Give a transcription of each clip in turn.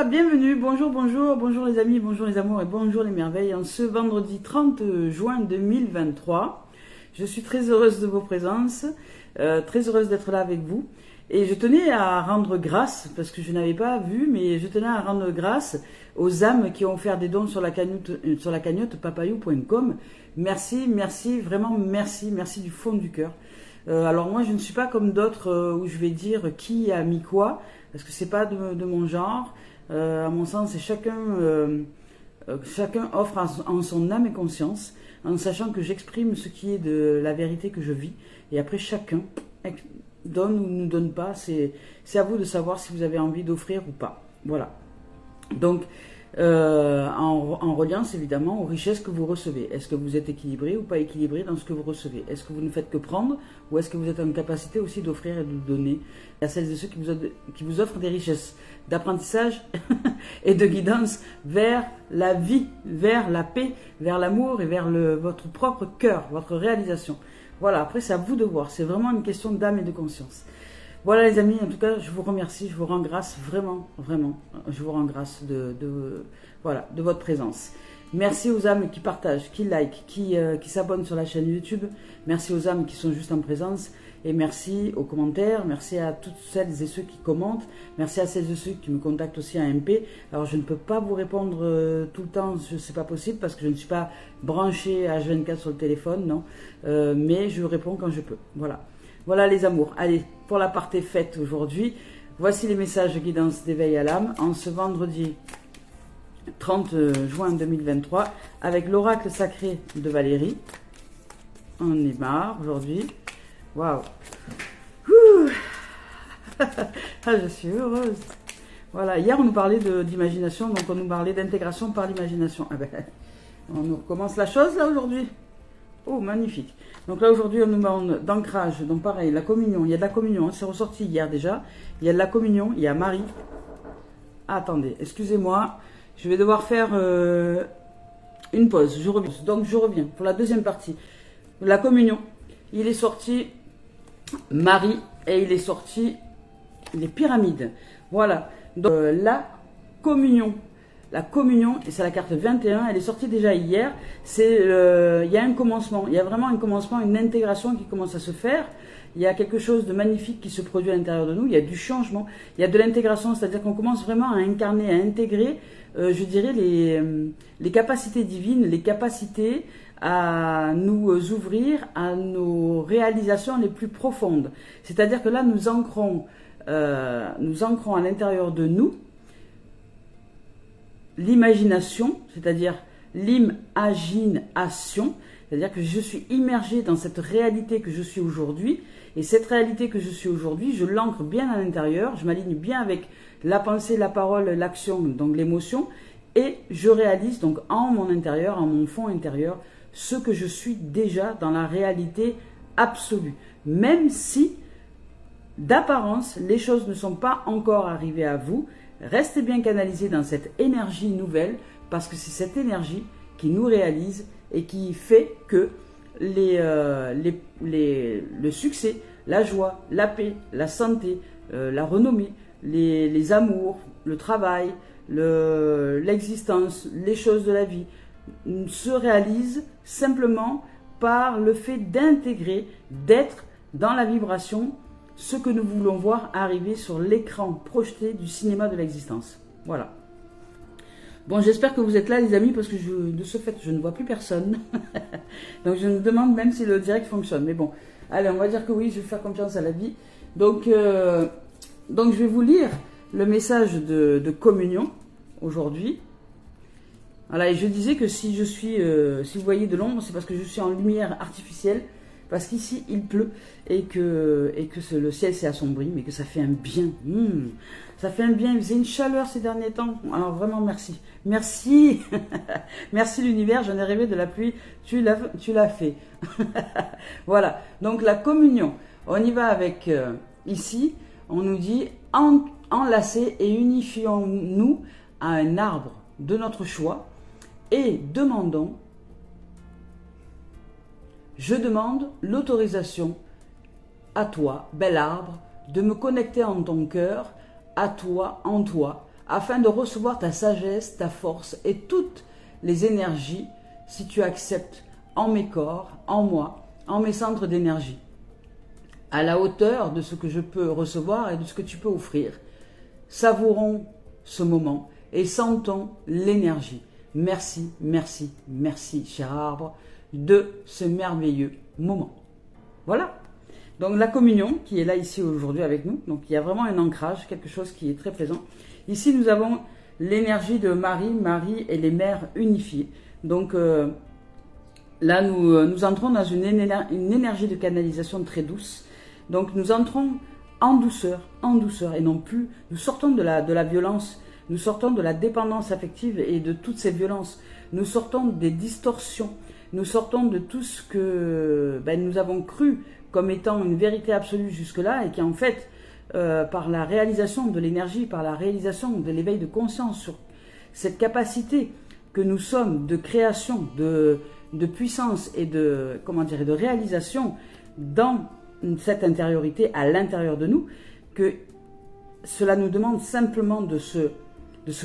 bienvenue, bonjour, bonjour, bonjour les amis, bonjour les amours et bonjour les merveilles. En ce vendredi 30 juin 2023, je suis très heureuse de vos présences, très heureuse d'être là avec vous. Et je tenais à rendre grâce, parce que je n'avais pas vu, mais je tenais à rendre grâce aux âmes qui ont offert des dons sur la cagnotte papayou.com. Merci, merci, vraiment merci, merci du fond du cœur. Alors moi je ne suis pas comme d'autres où je vais dire qui a mis quoi, parce que c'est pas de mon genre. À mon sens, c'est chacun offre en son âme et conscience, en sachant que j'exprime ce qui est de la vérité que je vis. Et après chacun donne ou ne donne pas, c'est à vous de savoir si vous avez envie d'offrir ou pas. Voilà. Donc, en reliance évidemment aux richesses que vous recevez. Est-ce que vous êtes équilibré ou pas équilibré dans ce que vous recevez? Est-ce que vous ne faites que prendre ou est-ce que vous êtes en capacité aussi d'offrir et de donner à celles et ceux qui vous offrent des richesses d'apprentissage et de guidance vers la vie, vers la paix, vers l'amour et vers votre propre cœur, votre réalisation. Voilà, après c'est à vous de voir, c'est vraiment une question d'âme et de conscience. Voilà les amis, en tout cas je vous remercie, je vous rends grâce vraiment, vraiment, je vous rends grâce de votre présence. Merci aux âmes qui partagent, qui like, qui s'abonnent sur la chaîne YouTube, merci aux âmes qui sont juste en présence et merci aux commentaires, merci à toutes celles et ceux qui commentent, merci à celles et ceux qui me contactent aussi en MP. Alors je ne peux pas vous répondre tout le temps, c'est pas possible parce que je ne suis pas branché H24 sur le téléphone, non, mais je réponds quand je peux, voilà. Voilà les amours. Allez, pour la partie fête aujourd'hui, voici les messages de guidance d'éveil à l'âme en ce vendredi 30 juin 2023 avec l'oracle sacré de Valérie. On est marre aujourd'hui. Waouh. Ah, je suis heureuse. Voilà, hier on nous parlait d'imagination, donc on nous parlait d'intégration par l'imagination. Ah ben, on nous recommence la chose là aujourd'hui. Oh, magnifique. Donc là, aujourd'hui, on nous demande d'ancrage. Donc pareil, la communion. Il y a de la communion. C'est ressorti hier déjà. Il y a de la communion. Il y a Marie. Ah, attendez, excusez-moi. Je vais devoir faire une pause. Je reviens. Donc, je reviens pour la deuxième partie. La communion. Il est sorti Marie et il est sorti les pyramides. Voilà. Donc, la communion. La communion, et c'est la carte 21, elle est sortie déjà hier, il y a un commencement, il y a vraiment un commencement, une intégration qui commence à se faire, il y a quelque chose de magnifique qui se produit à l'intérieur de nous, il y a du changement, il y a de l'intégration, c'est-à-dire qu'on commence vraiment à incarner, à intégrer, je dirais, les capacités divines, les capacités à nous ouvrir à nos réalisations les plus profondes. C'est-à-dire que là, nous ancrons à l'intérieur de nous, l'imagination, c'est-à-dire l'imagination, c'est-à-dire que je suis immergée dans cette réalité que je suis aujourd'hui, et cette réalité que je suis aujourd'hui, je l'ancre bien à l'intérieur, je m'aligne bien avec la pensée, la parole, l'action, donc l'émotion, et je réalise donc en mon intérieur, en mon fond intérieur, ce que je suis déjà dans la réalité absolue, même si d'apparence, les choses ne sont pas encore arrivées à vous. Restez bien canalisés dans cette énergie nouvelle parce que c'est cette énergie qui nous réalise et qui fait que le succès, la joie, la paix, la santé, la renommée, les amours, le travail, l'existence, les choses de la vie se réalisent simplement par le fait d'intégrer, d'être dans la vibration ce que nous voulons voir arriver sur l'écran projeté du cinéma de l'existence. Voilà. Bon, j'espère que vous êtes là les amis, parce que de ce fait, je ne vois plus personne. Donc je me demande même si le direct fonctionne. Mais bon, allez, on va dire que oui, je vais faire confiance à la vie. Donc je vais vous lire le message de communion aujourd'hui. Voilà, et je disais que si vous voyez de l'ombre, c'est parce que je suis en lumière artificielle. Parce qu'ici, il pleut et que le ciel s'est assombri, mais que ça fait un bien. Ça fait un bien, il faisait une chaleur ces derniers temps. Alors vraiment, merci. Merci. Merci l'univers, j'en ai rêvé de la pluie, tu l'as fait. Voilà, donc la communion. On y va avec, ici, on nous dit, enlacez et unifions-nous à un arbre de notre choix et demandons. Je demande l'autorisation à toi, bel arbre, de me connecter en ton cœur, à toi, en toi, afin de recevoir ta sagesse, ta force et toutes les énergies, si tu acceptes en mes corps, en moi, en mes centres d'énergie, à la hauteur de ce que je peux recevoir et de ce que tu peux offrir. Savourons ce moment et sentons l'énergie. Merci, merci, merci, cher arbre, de ce merveilleux moment. Voilà. Donc la communion qui est là ici aujourd'hui avec nous. Donc il y a vraiment un ancrage, quelque chose qui est très présent. Ici nous avons l'énergie de Marie. Marie et les mères unifiées. Donc là nous entrons dans une énergie de canalisation très douce. Donc nous entrons en douceur et non plus, nous sortons de la violence, nous sortons de la dépendance affective et de toutes ces violences. Nous sortons des distorsions, nous sortons de tout ce que nous avons cru comme étant une vérité absolue jusque-là et qui en fait, par la réalisation de l'énergie, par la réalisation de l'éveil de conscience sur cette capacité que nous sommes de création, de puissance et de réalisation dans cette intériorité à l'intérieur de nous, que cela nous demande simplement de se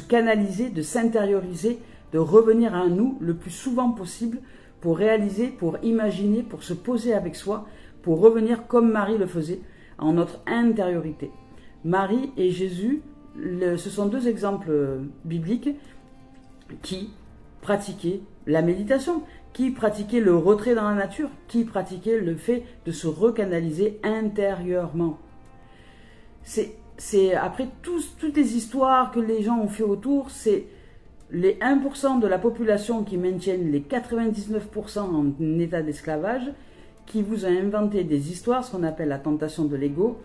canaliser, de s'intérioriser, de revenir à un nous le plus souvent possible pour réaliser, pour imaginer, pour se poser avec soi, pour revenir comme Marie le faisait, en notre intériorité. Marie et Jésus, ce sont deux exemples bibliques qui pratiquaient la méditation, qui pratiquaient le retrait dans la nature, qui pratiquaient le fait de se recanaliser intérieurement. C'est après toutes les histoires que les gens ont fait autour, c'est les 1% de la population qui maintiennent les 99% en état d'esclavage, qui vous a inventé des histoires, ce qu'on appelle la tentation de l'ego,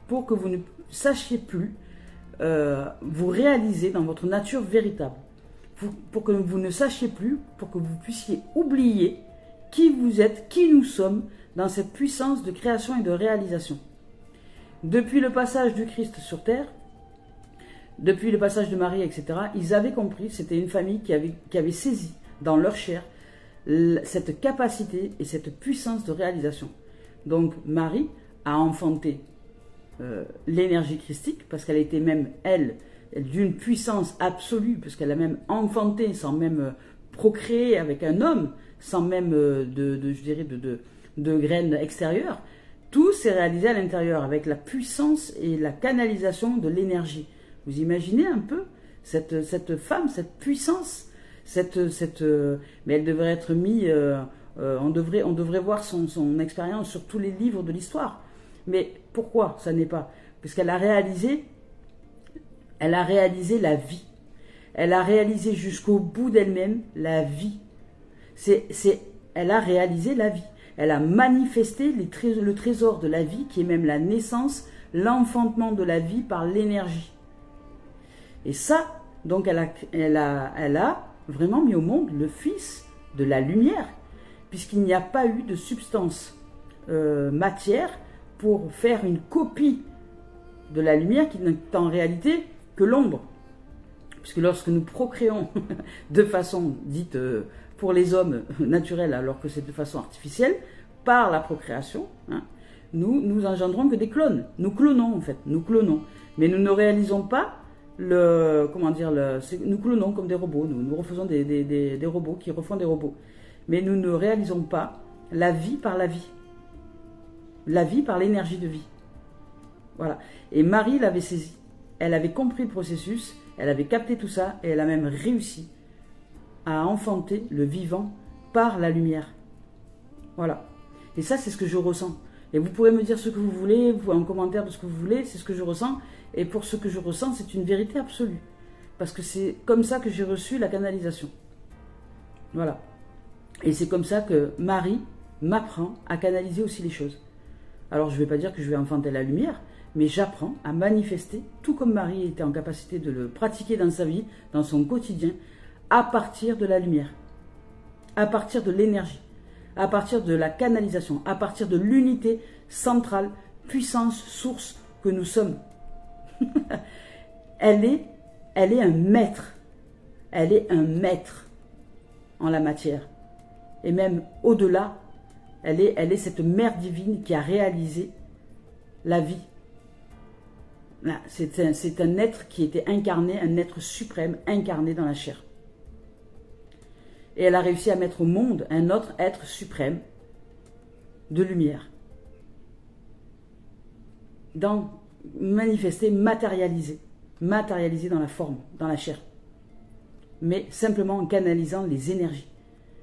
pour que vous ne sachiez plus vous réaliser dans votre nature véritable. Pour que vous ne sachiez plus, pour que vous puissiez oublier qui vous êtes, qui nous sommes dans cette puissance de création et de réalisation. Depuis le passage du Christ sur terre, depuis le passage de Marie, etc., ils avaient compris, c'était une famille qui avait saisi dans leur chair cette capacité et cette puissance de réalisation. Donc Marie a enfanté l'énergie christique, parce qu'elle était même, elle, d'une puissance absolue, parce qu'elle a même enfanté sans même procréer avec un homme, sans même de graines extérieures. Tout s'est réalisé à l'intérieur avec la puissance et la canalisation de l'énergie. Vous imaginez un peu cette femme, cette puissance, mais elle devrait être mise, on devrait voir son expérience sur tous les livres de l'histoire. Mais pourquoi ça n'est pas? Parce qu'elle a réalisé la vie. Elle a réalisé jusqu'au bout d'elle-même la vie. Elle a réalisé la vie. Elle a manifesté le trésor de la vie, qui est même la naissance, l'enfantement de la vie par l'énergie. Et ça, donc elle a vraiment mis au monde le Fils de la lumière, puisqu'il n'y a pas eu de substance matière pour faire une copie de la lumière qui n'est en réalité que l'ombre. Puisque lorsque nous procréons de façon dite pour les hommes naturelle, alors que c'est de façon artificielle, par la procréation, nous engendrons que des clones. Nous clonons en fait, nous clonons. Mais nous ne réalisons pas nous clonons comme des robots, nous refaisons des robots qui refont des robots. Mais nous ne réalisons pas la vie par la vie. La vie par l'énergie de vie. Voilà. Et Marie l'avait saisi. Elle avait compris le processus, elle avait capté tout ça, et elle a même réussi à enfanter le vivant par la lumière. Voilà. Et ça, c'est ce que je ressens. Et vous pourrez me dire ce que vous voulez, un commentaire de ce que vous voulez, c'est ce que je ressens. Et pour ce que je ressens, c'est une vérité absolue. Parce que c'est comme ça que j'ai reçu la canalisation. Voilà. Et c'est comme ça que Marie m'apprend à canaliser aussi les choses. Alors, je ne vais pas dire que je vais enfanter la lumière, mais j'apprends à manifester, tout comme Marie était en capacité de le pratiquer dans sa vie, dans son quotidien, à partir de la lumière, à partir de l'énergie, à partir de la canalisation, à partir de l'unité centrale, puissance, source que nous sommes. Elle est un maître. Elle est un maître en la matière. Et même au-delà, elle est cette mère divine qui a réalisé la vie. Là, c'est un être qui était incarné, un être suprême incarné dans la chair. Et elle a réussi à mettre au monde un autre être suprême de lumière. Manifesté, matérialisé dans la forme, dans la chair. Mais simplement en canalisant les énergies.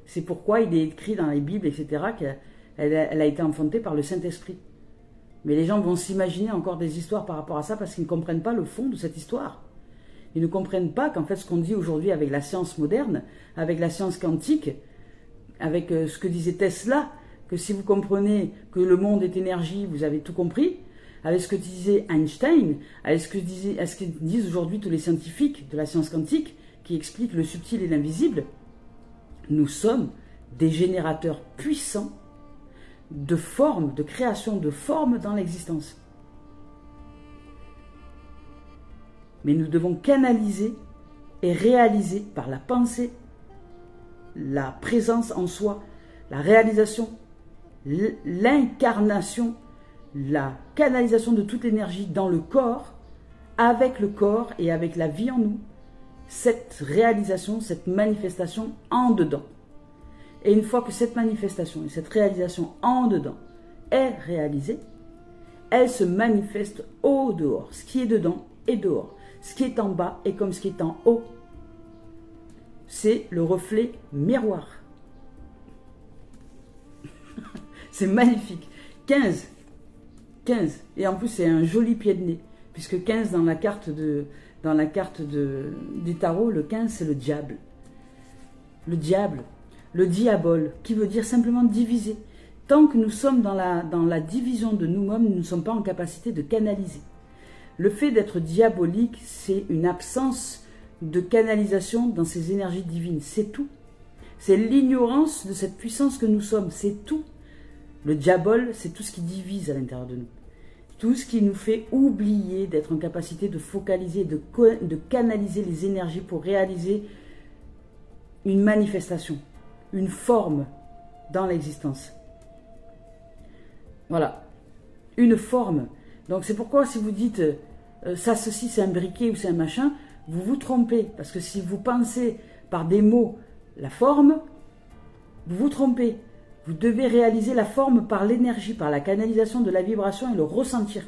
C'est pourquoi il est écrit dans les Bibles, etc., qu'elle a été enfantée par le Saint-Esprit. Mais les gens vont s'imaginer encore des histoires par rapport à ça parce qu'ils ne comprennent pas le fond de cette histoire. Ils ne comprennent pas qu'en fait ce qu'on dit aujourd'hui avec la science moderne, avec la science quantique, avec ce que disait Tesla, que si vous comprenez que le monde est énergie, vous avez tout compris, avec ce que disait Einstein, avec ce que disent aujourd'hui tous les scientifiques de la science quantique, qui expliquent le subtil et l'invisible, nous sommes des générateurs puissants de formes, de création de formes dans l'existence. Mais nous devons canaliser et réaliser par la pensée, la présence en soi, la réalisation, l'incarnation, la canalisation de toute l'énergie dans le corps, avec le corps et avec la vie en nous, cette réalisation, cette manifestation en dedans. Et une fois que cette manifestation et cette réalisation en dedans est réalisée, elle se manifeste au dehors. Ce qui est dedans est dehors. Ce qui est en bas est comme ce qui est en haut. C'est le reflet miroir. C'est magnifique. 15. Et en plus, c'est un joli pied de nez. Puisque 15 dans la carte du tarot, le 15, c'est le diable. Le diable. Le diabole, qui veut dire simplement diviser. Tant que nous sommes dans la division de nous-mêmes, nous ne sommes pas en capacité de canaliser. Le fait d'être diabolique, c'est une absence de canalisation dans ces énergies divines. C'est tout. C'est l'ignorance de cette puissance que nous sommes. C'est tout. Le diabole, c'est tout ce qui divise à l'intérieur de nous. Tout ce qui nous fait oublier d'être en capacité de focaliser, de canaliser les énergies pour réaliser une manifestation, une forme dans l'existence. Voilà, une forme. Donc c'est pourquoi si vous dites ça, ceci, c'est un briquet ou c'est un machin, vous vous trompez. Parce que si vous pensez par des mots la forme, vous vous trompez. Vous devez réaliser la forme par l'énergie, par la canalisation de la vibration et le ressentir.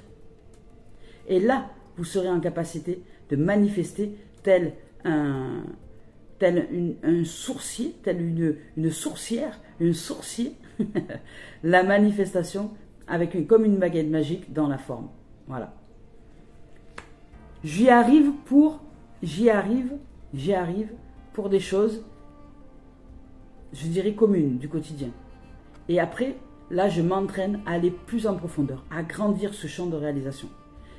Et là, vous serez en capacité de manifester tel un sourcier, telle une sourcière, un sourcier, la manifestation comme une baguette magique dans la forme. Voilà. J'y arrive pour des choses, je dirais communes du quotidien. Et après, là, je m'entraîne à aller plus en profondeur, à grandir ce champ de réalisation.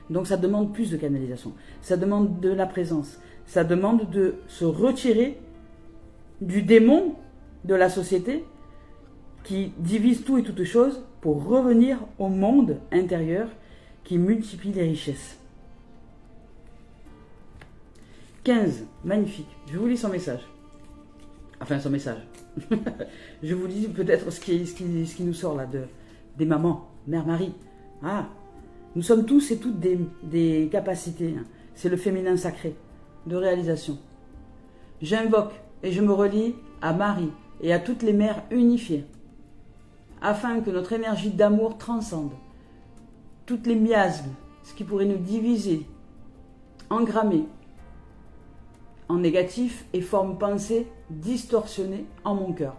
Donc ça demande plus de canalisation, ça demande de la présence, ça demande de se retirer du démon de la société qui divise tout et toutes choses pour revenir au monde intérieur qui multiplie les richesses. 15, magnifique. Je vous lis son message. Enfin, son message. Je vous lis peut-être ce qui nous sort là des mamans, Mère Marie. Ah, nous sommes tous et toutes des capacités. Hein. C'est le féminin sacré de réalisation. J'invoque et je me relie à Marie et à toutes les mères unifiées, afin que notre énergie d'amour transcende toutes les miasmes, ce qui pourrait nous diviser, engrammer en négatif et forme pensée distorsionnée en mon cœur.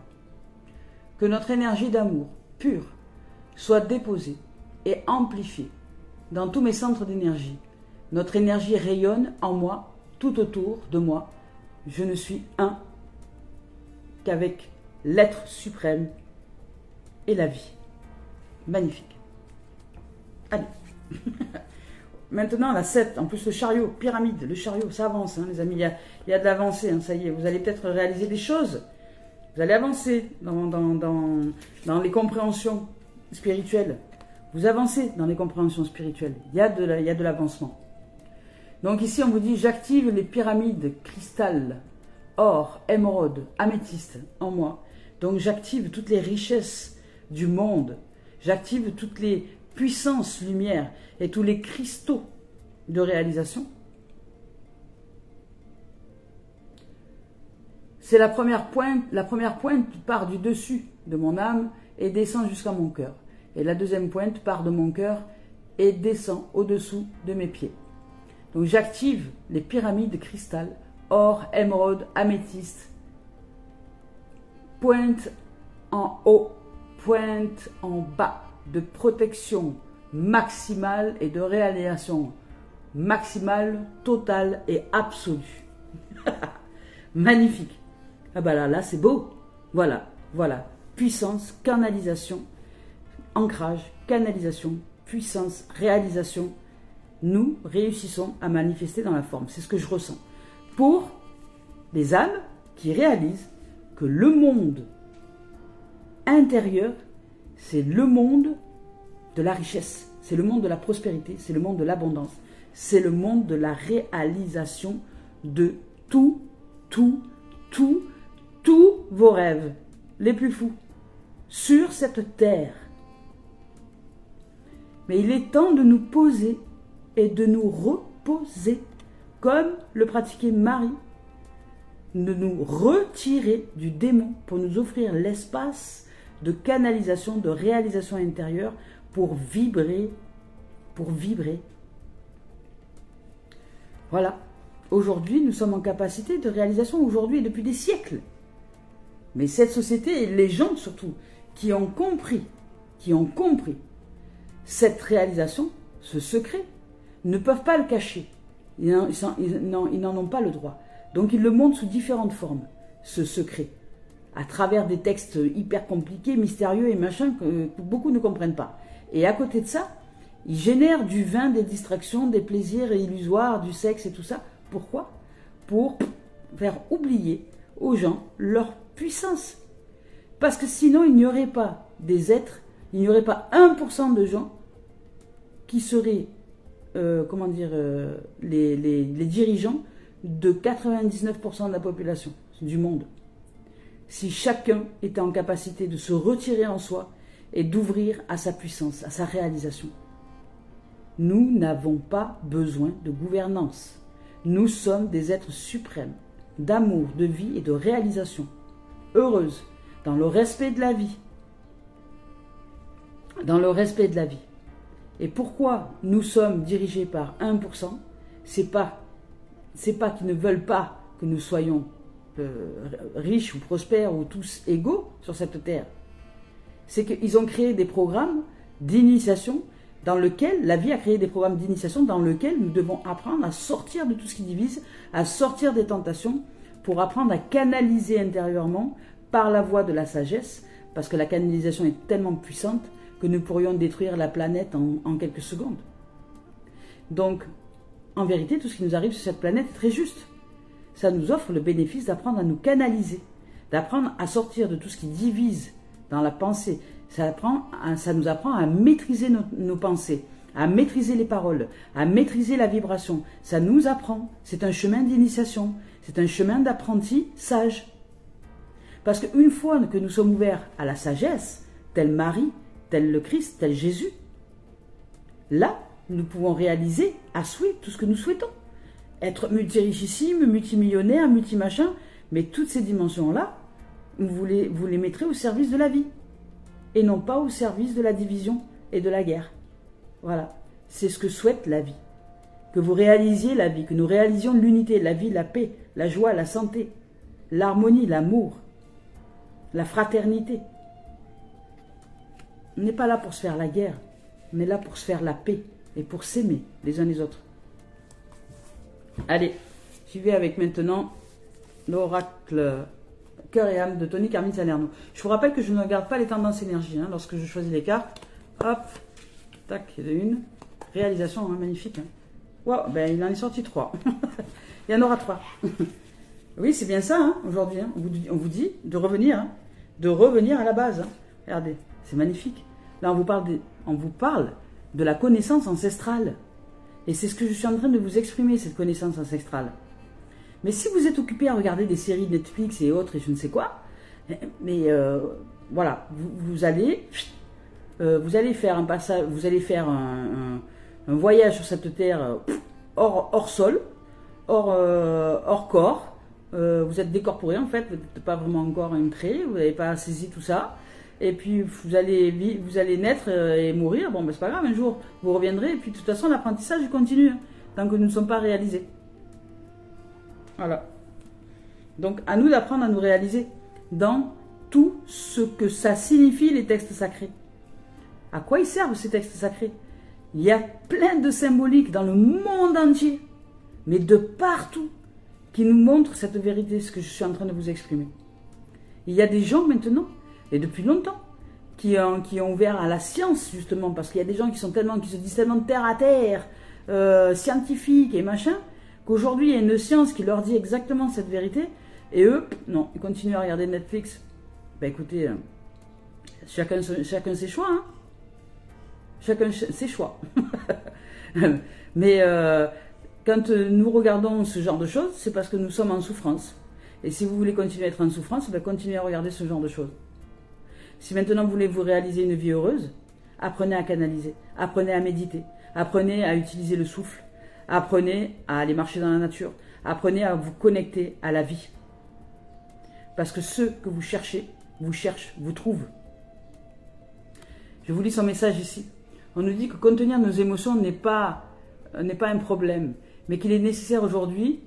Que notre énergie d'amour pure soit déposée et amplifiée dans tous mes centres d'énergie. Notre énergie rayonne en moi, tout autour de moi. Je ne suis un qu'avec l'être suprême et la vie. Magnifique. Allez. Maintenant, la 7, en plus le chariot, pyramide, le chariot, ça avance, hein, les amis, il y a de l'avancée, hein, ça y est, vous allez peut-être réaliser des choses, vous allez avancer dans les compréhensions spirituelles, vous avancez dans les compréhensions spirituelles, il y a de l'avancement. Donc ici, on vous dit, j'active les pyramides cristal, or, émeraude, améthyste en moi, donc j'active toutes les richesses du monde, j'active toutes les puissance lumière et tous les cristaux de réalisation. C'est la première pointe part du dessus de mon âme et descend jusqu'à mon cœur. Et la deuxième pointe part de mon cœur et descend au-dessous de mes pieds. Donc j'active les pyramides de cristal, or, émeraude, améthyste, pointe en haut, pointe en bas, de protection maximale et de réalisation maximale, totale et absolue. Magnifique. Ah bah là c'est beau. Voilà. Puissance, canalisation, ancrage, canalisation, puissance, réalisation. Nous réussissons à manifester dans la forme. C'est ce que je ressens. Pour les âmes qui réalisent que le monde intérieur, c'est le monde de la richesse, c'est le monde de la prospérité, c'est le monde de l'abondance, c'est le monde de la réalisation de tous vos rêves les plus fous sur cette terre. Mais il est temps de nous poser et de nous reposer, comme le pratiquait Marie, de nous retirer du démon pour nous offrir l'espace de canalisation, de réalisation intérieure pour vibrer. Voilà. Aujourd'hui, nous sommes en capacité de réalisation aujourd'hui et depuis des siècles. Mais cette société et les gens surtout qui ont compris cette réalisation, ce secret, ne peuvent pas le cacher. Ils n'en ont pas le droit. Donc ils le montrent sous différentes formes, ce secret, à travers des textes hyper compliqués, mystérieux et machin que beaucoup ne comprennent pas. Et à côté de ça, ils génèrent du vin, des distractions, des plaisirs illusoires, du sexe et tout ça. Pourquoi ? Pour faire oublier aux gens leur puissance. Parce que sinon, il n'y aurait pas des êtres, il n'y aurait pas 1% de gens qui seraient, les dirigeants de 99% de la population du monde. Si chacun était en capacité de se retirer en soi et d'ouvrir à sa puissance, à sa réalisation. Nous n'avons pas besoin de gouvernance. Nous sommes des êtres suprêmes, d'amour, de vie et de réalisation, heureuses, dans le respect de la vie. Dans le respect de la vie. Et pourquoi nous sommes dirigés par 1%? C'est pas qu'ils ne veulent pas que nous soyons riches ou prospères ou tous égaux sur cette terre. C'est qu'ils ont créé des programmes d'initiation dans lequel la vie a créé des programmes d'initiation dans lesquels nous devons apprendre à sortir de tout ce qui divise, à sortir des tentations pour apprendre à canaliser intérieurement par la voie de la sagesse, parce que la canalisation est tellement puissante que nous pourrions détruire la planète en quelques secondes. Donc, en vérité, tout ce qui nous arrive sur cette planète est très juste. Ça nous offre le bénéfice d'apprendre à nous canaliser, d'apprendre à sortir de tout ce qui divise dans la pensée. Ça nous apprend à maîtriser nos pensées, à maîtriser les paroles, à maîtriser la vibration. Ça nous apprend. C'est un chemin d'initiation. C'est un chemin d'apprenti sage. Parce qu'une fois que nous sommes ouverts à la sagesse, tel Marie, tel le Christ, tel Jésus, là, nous pouvons réaliser à souhait tout ce que nous souhaitons. Être multirichissime, multimillionnaire, multimachin, mais toutes ces dimensions-là, vous les mettrez au service de la vie. Et non pas au service de la division et de la guerre. Voilà, c'est ce que souhaite la vie. Que vous réalisiez la vie, que nous réalisions l'unité, la vie, la paix, la joie, la santé, l'harmonie, l'amour, la fraternité. On n'est pas là pour se faire la guerre, on est là pour se faire la paix et pour s'aimer les uns les autres. Allez, j'y vais avec maintenant l'oracle Cœur et âme de Tony Carmine Salerno. Je vous rappelle que je ne regarde pas les tendances énergie lorsque je choisis les cartes. Hop, tac, il y en a une. Réalisation, magnifique. Wow, ben il en est sorti 3. Il y en aura 3. Oui, c'est bien ça, aujourd'hui. On vous dit de revenir à la base. Regardez, c'est magnifique. Là, on vous parle de la connaissance ancestrale. Et c'est ce que je suis en train de vous exprimer, cette connaissance ancestrale. Mais si vous êtes occupé à regarder des séries Netflix et autres et je ne sais quoi, voilà, vous allez faire un passage, vous allez faire un voyage sur cette terre hors sol, hors corps. Vous êtes décorporé en fait, vous n'êtes pas vraiment encore un trait, vous n'avez pas saisi tout ça. Et puis vous allez naître et mourir. Bon, ben, c'est pas grave, un jour vous reviendrez. Et puis de toute façon, l'apprentissage continue tant que nous ne sommes pas réalisés. Voilà. Donc à nous d'apprendre à nous réaliser dans tout ce que ça signifie les textes sacrés. À quoi ils servent ces textes sacrés? Il y a plein de symboliques dans le monde entier, mais de partout, qui nous montrent cette vérité, ce que je suis en train de vous exprimer. Il y a des gens maintenant, et depuis longtemps, qui ont ouvert à la science, justement, parce qu'il y a des gens qui se disent tellement terre à terre, scientifiques et machin, qu'aujourd'hui il y a une science qui leur dit exactement cette vérité, et eux, non, ils continuent à regarder Netflix. Ben écoutez, chacun ses choix, hein. Chacun ses choix. Mais quand nous regardons ce genre de choses, c'est parce que nous sommes en souffrance. Et si vous voulez continuer à être en souffrance, ben continuez à regarder ce genre de choses. Si maintenant vous voulez vous réaliser une vie heureuse, apprenez à canaliser, apprenez à méditer, apprenez à utiliser le souffle, apprenez à aller marcher dans la nature, apprenez à vous connecter à la vie. Parce que ceux que vous cherchez, vous cherchent, vous trouvent. Je vous lis son message ici. On nous dit que contenir nos émotions n'est pas un problème, mais qu'il est nécessaire aujourd'hui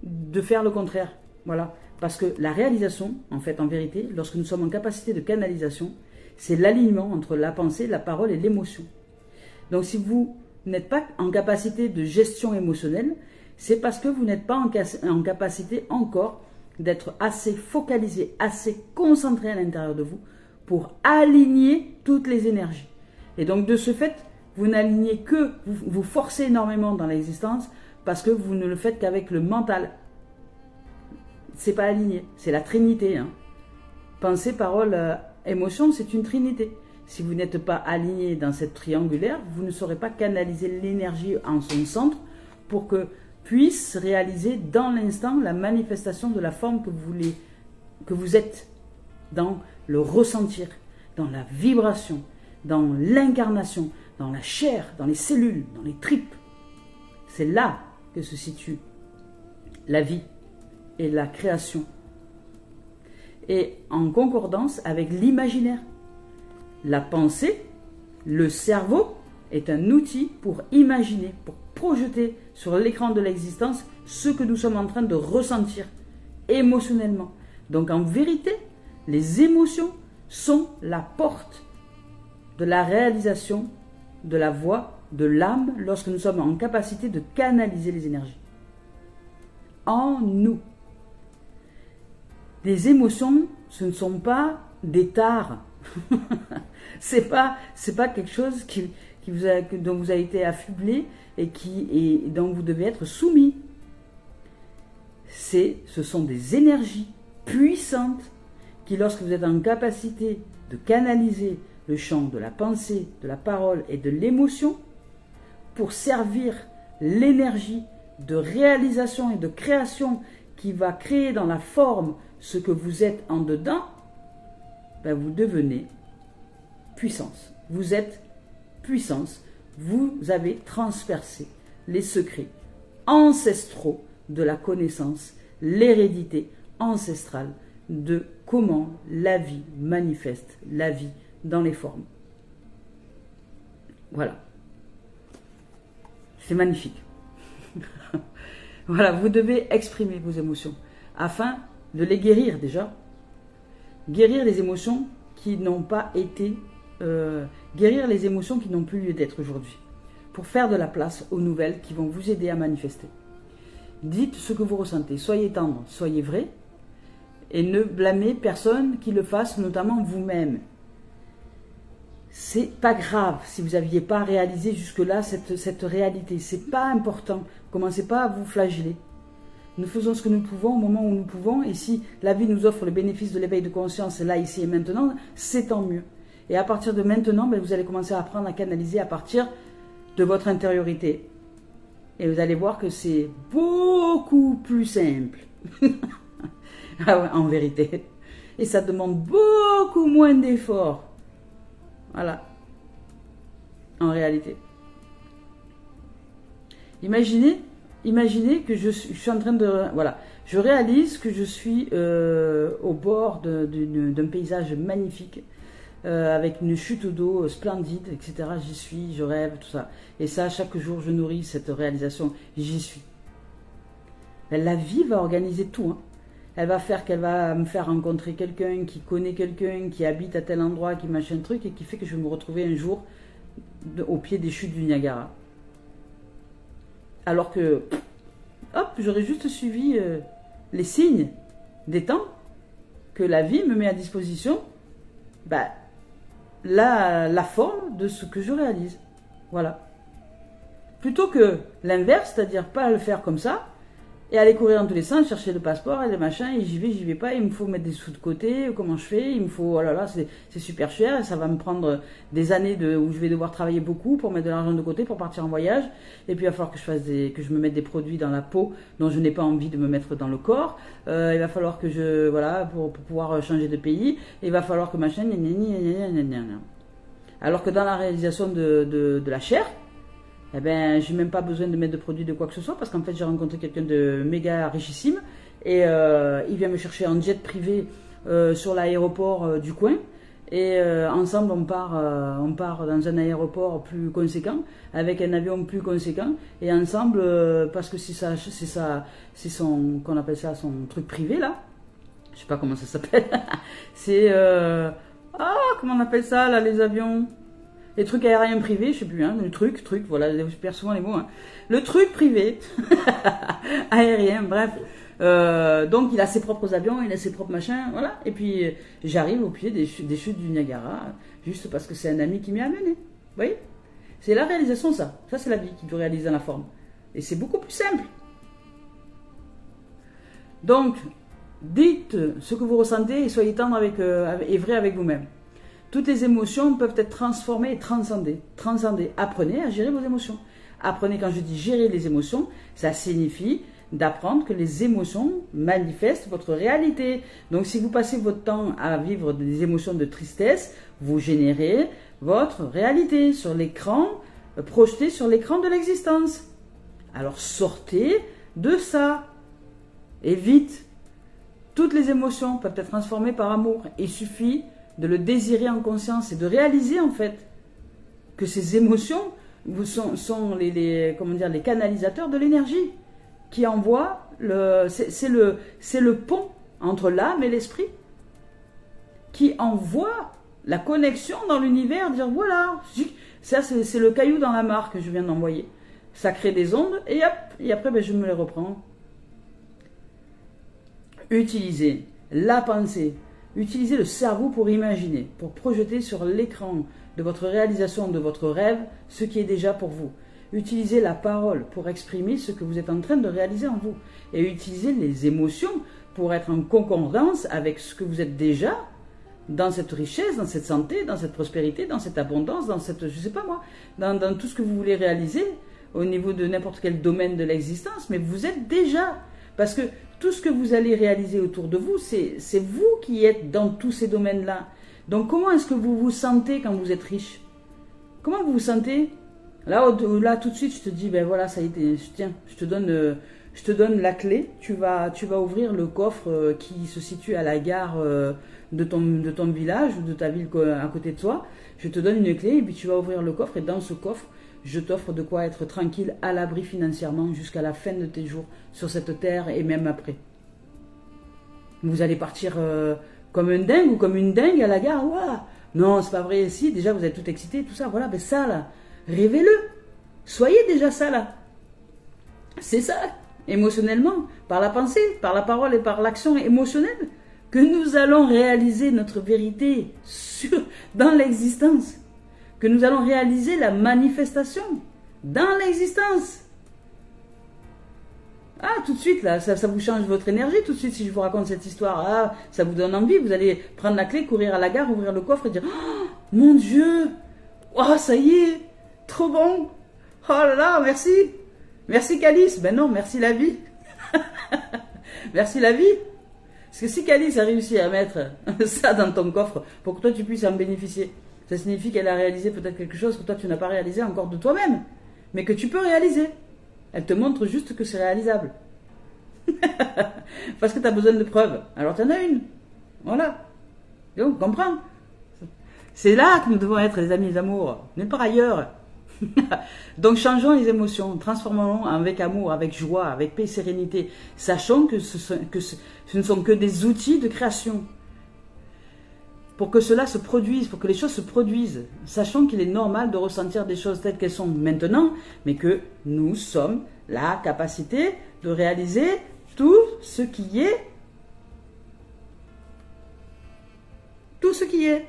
de faire le contraire. Voilà. Parce que la réalisation, en fait, en vérité, lorsque nous sommes en capacité de canalisation, c'est l'alignement entre la pensée, la parole et l'émotion. Donc si vous n'êtes pas en capacité de gestion émotionnelle, c'est parce que vous n'êtes pas en capacité encore d'être assez focalisé, assez concentré à l'intérieur de vous pour aligner toutes les énergies. Et donc de ce fait, vous n'alignez que, vous forcez énormément dans l'existence parce que vous ne le faites qu'avec le mental. C'est pas aligné, c'est la trinité. Hein. Pensée, parole, émotion, c'est une trinité. Si vous n'êtes pas aligné dans cette triangulaire, vous ne saurez pas canaliser l'énergie en son centre pour que puisse réaliser dans l'instant la manifestation de la forme que vous êtes, dans le ressentir, dans la vibration, dans l'incarnation, dans la chair, dans les cellules, dans les tripes. C'est là que se situe la vie et la création. Et en concordance avec l'imaginaire. La pensée, le cerveau, est un outil pour imaginer, pour projeter sur l'écran de l'existence ce que nous sommes en train de ressentir émotionnellement. Donc en vérité, les émotions sont la porte de la réalisation de la voix de l'âme lorsque nous sommes en capacité de canaliser les énergies. En nous. Les émotions, ce ne sont pas des tares. c'est pas quelque chose dont vous avez été affublé et dont vous devez être soumis. Ce sont des énergies puissantes qui, lorsque vous êtes en capacité de canaliser le champ de la pensée, de la parole et de l'émotion, pour servir l'énergie de réalisation et de création qui va créer dans la forme ce que vous êtes en dedans, ben vous devenez puissance. Vous êtes puissance. Vous avez transpercé les secrets ancestraux de la connaissance, l'hérédité ancestrale de comment la vie manifeste la vie dans les formes. Voilà. C'est magnifique. Voilà, vous devez exprimer vos émotions afin de les guérir déjà. Guérir les émotions qui n'ont pas été... guérir les émotions qui n'ont plus lieu d'être aujourd'hui. Pour faire de la place aux nouvelles qui vont vous aider à manifester. Dites ce que vous ressentez. Soyez tendre, soyez vrai. Et ne blâmez personne qui le fasse, notamment vous-même. C'est pas grave si vous n'aviez pas réalisé jusque-là cette réalité. C'est pas important. Commencez pas à vous flageller. Nous faisons ce que nous pouvons au moment où nous pouvons. Et si la vie nous offre le bénéfice de l'éveil de conscience là, ici et maintenant, c'est tant mieux. Et à partir de maintenant, ben, vous allez commencer à apprendre à canaliser à partir de votre intériorité. Et vous allez voir que c'est beaucoup plus simple. Ah ouais, en vérité. Et ça demande beaucoup moins d'efforts. Voilà. En réalité. Imaginez que je suis en train de... Voilà, je réalise que je suis au bord d'un paysage magnifique, avec une chute d'eau splendide, etc. J'y suis, je rêve, tout ça. Et ça, chaque jour, je nourris cette réalisation, j'y suis. La vie va organiser tout. Hein. Elle va faire qu'elle va me faire rencontrer quelqu'un qui connaît quelqu'un, qui habite à tel endroit, qui machin truc, et qui fait que je vais me retrouver un jour au pied des chutes du Niagara. Alors que, hop, j'aurais juste suivi les signes des temps que la vie me met à disposition, bah, la forme de ce que je réalise. Voilà. Plutôt que l'inverse, c'est-à-dire pas le faire comme ça, et aller courir dans tous les sens, chercher le passeport et le machin, et j'y vais pas, il me faut mettre des sous de côté, comment je fais, il me faut, oh là là, c'est super cher, et ça va me prendre des années où je vais devoir travailler beaucoup pour mettre de l'argent de côté, pour partir en voyage, et puis il va falloir que je me mette des produits dans la peau dont je n'ai pas envie de me mettre dans le corps, il va falloir que voilà, pour pouvoir changer de pays, et il va falloir que machin, alors que dans la réalisation de la chair, eh ben, j'ai même pas besoin de mettre de produits de quoi que ce soit, parce qu'en fait, j'ai rencontré quelqu'un de méga richissime, et il vient me chercher en jet privé sur l'aéroport du coin, et ensemble, on part dans un aéroport plus conséquent, avec un avion plus conséquent, et ensemble, parce que c'est son, qu'on appelle ça, son truc privé, là, je sais pas comment ça s'appelle, c'est, comment on appelle ça, là, les avions? Les trucs aériens privés, je sais plus, hein, le truc, voilà, je perds souvent les mots, hein. Le truc privé, aérien, bref. Donc il a ses propres avions, il a ses propres machins, voilà. Et puis j'arrive au pied des chutes du Niagara, juste parce que c'est un ami qui m'y a amené. Vous voyez? C'est la réalisation, ça. Ça, c'est la vie qui doit réaliser dans la forme. Et c'est beaucoup plus simple. Donc, dites ce que vous ressentez et soyez tendre et vrai avec vous-même. Toutes les émotions peuvent être transformées et transcendées. Apprenez à gérer vos émotions. Apprenez, quand je dis gérer les émotions, ça signifie d'apprendre que les émotions manifestent votre réalité. Donc si vous passez votre temps à vivre des émotions de tristesse, vous générez votre réalité sur l'écran, projetée sur l'écran de l'existence. Alors sortez de ça. Et vite. Toutes les émotions peuvent être transformées par amour. Il suffit de le désirer en conscience et de réaliser en fait que ces émotions sont les canalisateurs de l'énergie qui envoient c'est le pont entre l'âme et l'esprit qui envoie la connexion dans l'univers, dire voilà, ça c'est le caillou dans la mare que je viens d'envoyer, ça crée des ondes et hop, et après je me les reprends. Utilisez la pensée. Utilisez le cerveau pour imaginer, pour projeter sur l'écran de votre réalisation, de votre rêve, ce qui est déjà pour vous. Utilisez la parole pour exprimer ce que vous êtes en train de réaliser en vous. Et utilisez les émotions pour être en concordance avec ce que vous êtes déjà dans cette richesse, dans cette santé, dans cette prospérité, dans cette abondance, dans cette, je sais pas moi, dans tout ce que vous voulez réaliser au niveau de n'importe quel domaine de l'existence. Mais vous êtes déjà, parce que tout ce que vous allez réaliser autour de vous, c'est vous qui êtes dans tous ces domaines-là. Donc comment est-ce que vous vous sentez quand vous êtes riche? Comment vous vous sentez? Là, tout de suite, je te dis, ben voilà, ça y est, tiens, je te donne la clé. Tu vas ouvrir le coffre qui se situe à la gare de ton village ou de ta ville à côté de toi. Je te donne une clé et puis tu vas ouvrir le coffre et dans ce coffre, je t'offre de quoi être tranquille, à l'abri financièrement jusqu'à la fin de tes jours sur cette terre et même après. Vous allez partir comme un dingue ou comme une dingue à la gare. Waouh, non, c'est pas vrai. Si, déjà vous êtes tout excité, tout ça. Voilà, ben ça là, rêvez-le. Soyez déjà ça là. C'est ça, émotionnellement, par la pensée, par la parole et par l'action émotionnelle, que nous allons réaliser notre vérité dans l'existence. Que nous allons réaliser la manifestation dans l'existence. Ah, tout de suite, là, ça vous change votre énergie, tout de suite, si je vous raconte cette histoire, ah, ça vous donne envie, vous allez prendre la clé, courir à la gare, ouvrir le coffre et dire, oh, mon Dieu, oh, ça y est, trop bon, oh là là, merci Calice, ben non, merci la vie, merci la vie, parce que si Calice a réussi à mettre ça dans ton coffre, pour que toi tu puisses en bénéficier, ça signifie qu'elle a réalisé peut-être quelque chose que toi tu n'as pas réalisé encore de toi-même, mais que tu peux réaliser. Elle te montre juste que c'est réalisable. Parce que tu as besoin de preuves. Alors tu en as une. Voilà. Donc, comprends. C'est là que nous devons être les amis d'amour, mais par ailleurs. Donc changeons les émotions, transformons-les avec amour, avec joie, avec paix et sérénité. Sachons que ce ne sont que des outils de création. Pour que cela se produise, pour que les choses se produisent. Sachons qu'il est normal de ressentir des choses telles qu'elles sont maintenant, mais que nous sommes la capacité de réaliser tout ce qui est. Tout ce qui est.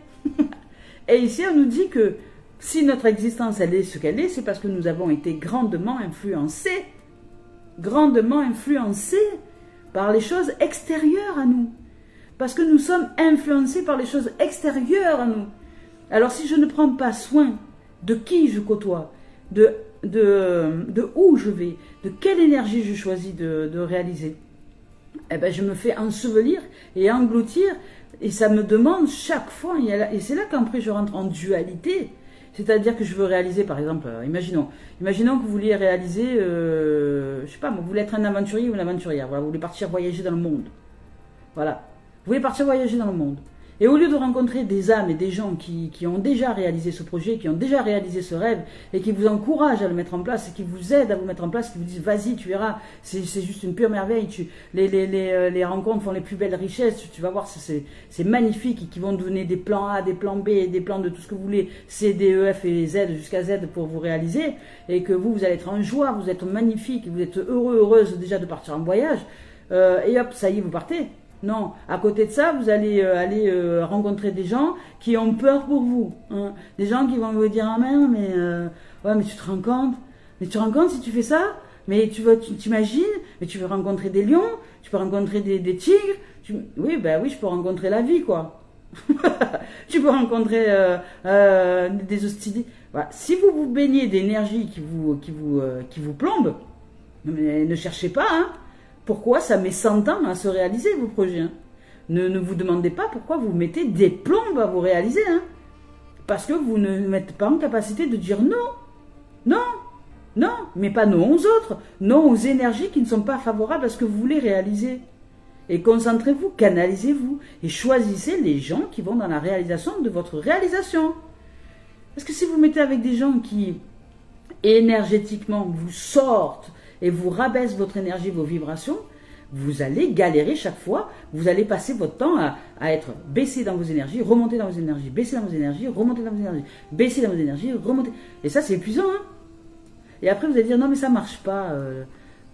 Et ici, on nous dit que si notre existence, elle est ce qu'elle est, c'est parce que nous avons été grandement influencés par les choses extérieures à nous. Parce que nous sommes influencés par les choses extérieures à nous. Alors si je ne prends pas soin de qui je côtoie, de où je vais, de quelle énergie je choisis de réaliser, eh ben je me fais ensevelir et engloutir. Et ça me demande chaque fois, et c'est là qu'après je rentre en dualité. C'est-à-dire que je veux réaliser, par exemple, imaginons que vous vouliez réaliser, je sais pas, vous voulez être un aventurier ou une aventurière, voilà, vous voulez partir voyager dans le monde. Voilà. Vous voulez partir voyager dans le monde. Et au lieu de rencontrer des âmes et des gens qui ont déjà réalisé ce projet, qui ont déjà réalisé ce rêve, et qui vous encouragent à le mettre en place, et qui vous aident à vous mettre en place, qui vous disent vas-y, tu verras, c'est juste une pure merveille, les rencontres font les plus belles richesses, tu vas voir, c'est magnifique, et qui vont donner des plans A, des plans B, des plans de tout ce que vous voulez, C, D, E, F et Z jusqu'à Z pour vous réaliser, et que vous allez être en joie, vous êtes magnifique, vous êtes heureux, heureuse déjà de partir en voyage, et hop, ça y est, vous partez. Non, à côté de ça, vous allez aller rencontrer des gens qui ont peur pour vous. Hein. Des gens qui vont vous dire ah mais tu te rends compte, si tu fais ça, mais tu t'imagines, mais tu veux rencontrer des lions, tu peux rencontrer des tigres, oui, je peux rencontrer la vie quoi. Tu peux rencontrer des hostilités. Voilà. Si vous vous baignez d'énergie qui vous plombe, mais ne cherchez pas, hein. Pourquoi ça met 100 ans à se réaliser vos projets, hein. Ne vous demandez pas pourquoi vous mettez des plombes à vous réaliser. Hein. Parce que vous ne mettez pas en capacité de dire non, mais pas non aux autres, non aux énergies qui ne sont pas favorables à ce que vous voulez réaliser. Et concentrez-vous, canalisez-vous et choisissez les gens qui vont dans la réalisation de votre réalisation. Parce que si vous mettez avec des gens qui énergétiquement vous sortent et vous rabaisse votre énergie, vos vibrations, vous allez galérer chaque fois, vous allez passer votre temps à être baissé dans vos énergies, remonter dans vos énergies, baisser dans vos énergies, remonter dans vos énergies, baisser dans vos énergies, remonter. Et ça, c'est épuisant, hein. Et après, vous allez dire, non, mais ça marche pas.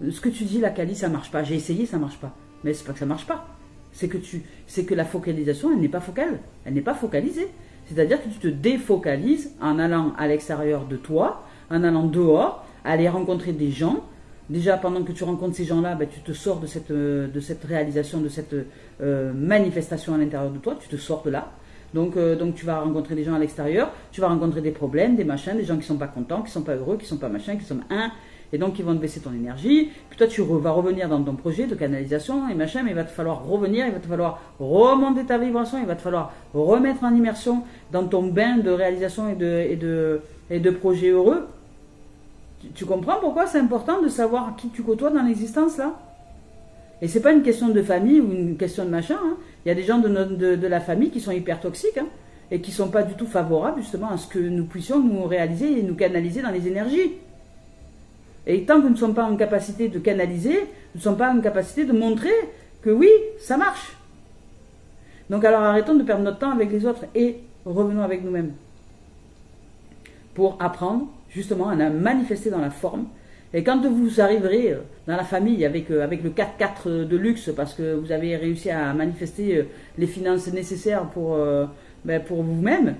Ce que tu dis, la Kali, ça marche pas. J'ai essayé, ça marche pas. Mais c'est pas que ça marche pas. C'est que la focalisation, elle n'est pas focale. Elle n'est pas focalisée. C'est-à-dire que tu te défocalises en allant à l'extérieur de toi, en allant dehors, aller rencontrer des gens. Déjà, pendant que tu rencontres ces gens-là, tu te sors de cette réalisation, de cette manifestation à l'intérieur de toi, tu te sors de là. Donc tu vas rencontrer des gens à l'extérieur, tu vas rencontrer des problèmes, des machins, des gens qui ne sont pas contents, qui ne sont pas heureux, qui ne sont pas machins, qui sont et donc ils vont te baisser ton énergie. Puis toi, tu vas revenir dans ton projet de canalisation et machin, mais il va te falloir revenir, il va te falloir remonter ta vibration, il va te falloir remettre en immersion dans ton bain de réalisation et de projets heureux. Tu comprends pourquoi c'est important de savoir qui tu côtoies dans l'existence là? Et c'est pas une question de famille ou une question de machin. Hein. Il y a des gens de la famille qui sont hyper toxiques, hein, et qui sont pas du tout favorables justement à ce que nous puissions nous réaliser et nous canaliser dans les énergies. Et tant que nous ne sommes pas en capacité de canaliser, nous ne sommes pas en capacité de montrer que oui, ça marche. Donc alors arrêtons de perdre notre temps avec les autres et revenons avec nous-mêmes. Pour apprendre justement à manifester dans la forme. Et quand vous arriverez dans la famille avec le 4x4 de luxe parce que vous avez réussi à manifester les finances nécessaires pour vous-même,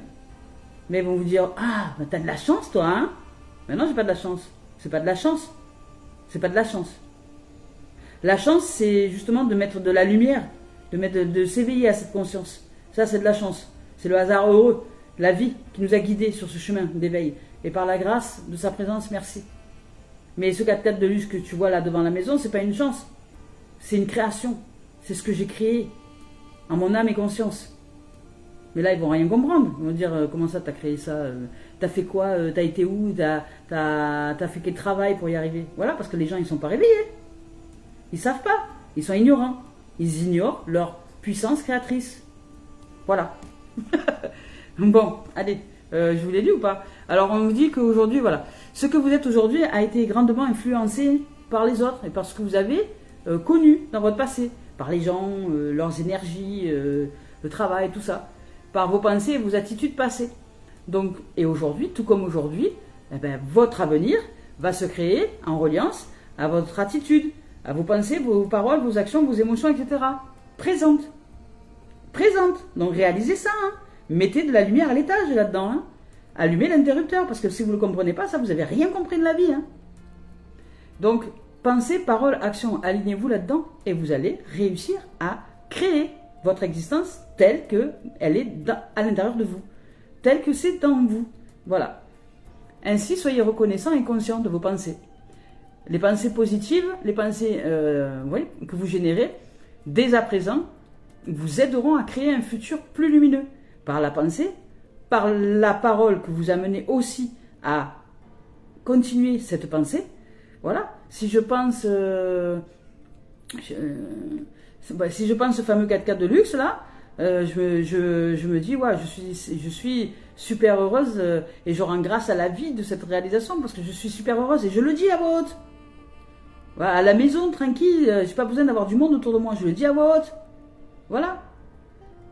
mais ils vont vous dire ah, t'as de la chance toi, hein? Mais non, j'ai pas de la chance. C'est pas de la chance. C'est pas de la chance. La chance, c'est justement de mettre de la lumière, de s'éveiller à cette conscience. Ça, c'est de la chance. C'est le hasard heureux, la vie qui nous a guidés sur ce chemin d'éveil. Et par la grâce de sa présence, merci. Mais ce 4x4 de luxe que tu vois là devant la maison, c'est pas une chance. C'est une création. C'est ce que j'ai créé en mon âme et conscience. Mais là, ils vont rien comprendre. Ils vont dire, comment ça, t'as créé ça t'as fait quoi t'as été où t'as fait quel travail pour y arriver? Voilà, parce que les gens, ils sont pas réveillés. Ils savent pas. Ils sont ignorants. Ils ignorent leur puissance créatrice. Voilà. Bon, allez, je vous l'ai dit ou pas? Alors, on vous dit qu'aujourd'hui, voilà, ce que vous êtes aujourd'hui a été grandement influencé par les autres et par ce que vous avez connu dans votre passé, par les gens, leurs énergies, le travail, tout ça, par vos pensées et vos attitudes passées. Donc, et aujourd'hui, tout comme aujourd'hui, eh ben, votre avenir va se créer en reliance à votre attitude, à vos pensées, vos paroles, vos actions, vos émotions, etc. Présente. Présente. Donc réalisez ça. Hein. Mettez de la lumière à l'étage là-dedans. Hein. Allumez l'interrupteur, parce que si vous ne le comprenez pas, ça, vous n'avez rien compris de la vie. Hein. Donc, pensée, parole, action, alignez-vous là-dedans et vous allez réussir à créer votre existence telle qu'elle est à l'intérieur de vous, telle que c'est en vous. Voilà. Ainsi, soyez reconnaissant et conscient de vos pensées. Les pensées positives, les pensées que vous générez, dès à présent, vous aideront à créer un futur plus lumineux. Par la pensée, par la parole que vous amenez aussi à continuer cette pensée. Voilà. Si je pense... si je pense ce fameux 4x4 de luxe là, je me dis ouais, je suis super heureuse et je rends grâce à la vie de cette réalisation parce que je suis super heureuse et je le dis à voix haute. Voilà, à la maison tranquille, j'ai pas besoin d'avoir du monde autour de moi, je le dis à voix haute. Voilà.